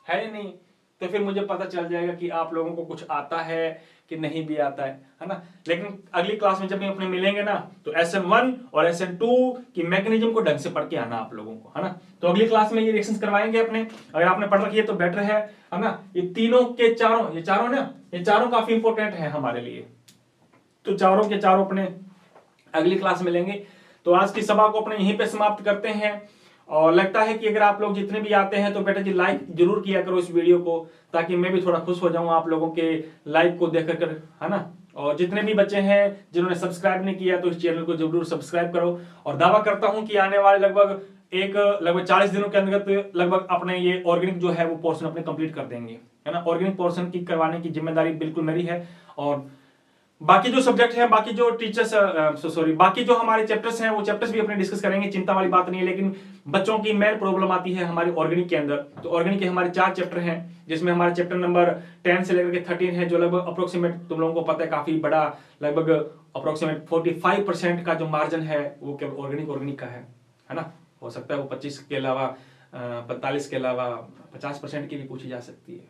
है या नहीं। तो फिर मुझे पता चल जाएगा कि आप लोगों को कुछ आता है कि नहीं भी आता है ना। लेकिन अगली क्लास में जब हम अपने मिलेंगे ना, तो SN1 और SN2 की मैकेनिज्म को ढंग से पढ़ के आना आप लोगों को, है ना। तो अगली क्लास में ये रिएक्शंस करवाएंगे अपने, अगर आपने पढ़ रखी है तो बेटर है ना। ये तीनों के चारों, ये चारों ना, ये चारों काफी इंपॉर्टेंट है हमारे लिए। तो चारों के चारों अपने अगली क्लास में लेंगे। तो आज की सभा को अपने यहीं पे समाप्त करते हैं। और लगता है कि अगर आप लोग जितने भी आते हैं तो बेटा जी लाइक जरूर किया करो इस वीडियो को, ताकि मैं भी थोड़ा खुश हो जाऊं आप लोगों के लाइक को देख कर, है ना। और जितने भी बच्चे हैं जिन्होंने सब्सक्राइब नहीं किया तो इस चैनल को जरूर सब्सक्राइब करो। और दावा करता हूं कि आने वाले लगभग 40 दिनों के अंतर्गत लगभग अपने ये ऑर्गेनिक जो है वो पोर्शन अपने कंप्लीट कर देंगे, है ना। ऑर्गेनिक पोर्शन की करवाने की जिम्मेदारी बिल्कुल मेरी है। और बाकी जो सब्जेक्ट है, बाकी जो टीचर्स बाकी जो हमारे चैप्टर्स हैं वो चैप्टर्स भी अपने डिस्कस करेंगे, चिंता वाली बात नहीं है। लेकिन बच्चों की मेन प्रॉब्लम आती है हमारी ऑर्गेनिक के अंदर। तो ऑर्गेनिक के हमारे 4 चैप्टर हैं, जिसमें हमारे चैप्टर नंबर 10 से लेकर के 13 है, जो लगभग अप्रोक्सीमेट तुम लोगों को पता है काफी बड़ा, लगभग अप्रोक्सीमेट 45% का जो मार्जिन है वो केवल ऑर्गेनिक का है ना। हो सकता है वो 25 के अलावा 45 के अलावा 50% की भी पूछी जा सकती है।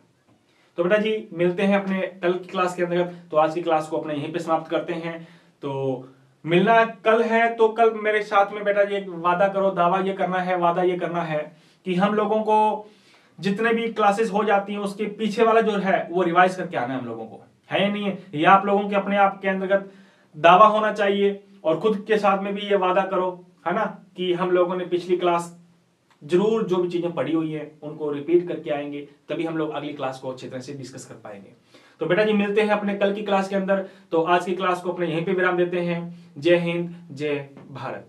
तो बेटा जी मिलते हैं अपने कल की क्लास के अंदर। तो आज की क्लास को अपने यहीं पे समाप्त करते हैं। तो मिलना कल है, तो कल मेरे साथ में बेटा जी एक वादा करो, दावा ये करना है, वादा ये करना है कि हम लोगों को जितने भी क्लासेस हो जाती हैं उसके पीछे वाला जो है वो रिवाइज करके आना है हम लोगों को, है या नहीं है। ये आप लोगों के अपने आप के अंतर्गत दावा होना चाहिए। और खुद के साथ में भी ये वादा करो, है ना, कि हम लोगों ने पिछली क्लास जरूर जो भी चीजें पढ़ी हुई है उनको रिपीट करके आएंगे, तभी हम लोग अगली क्लास को अच्छी तरह से डिस्कस कर पाएंगे। तो बेटा जी मिलते हैं अपने कल की क्लास के अंदर। तो आज की क्लास को अपने यहीं पे विराम देते हैं। जय हिंद, जय भारत।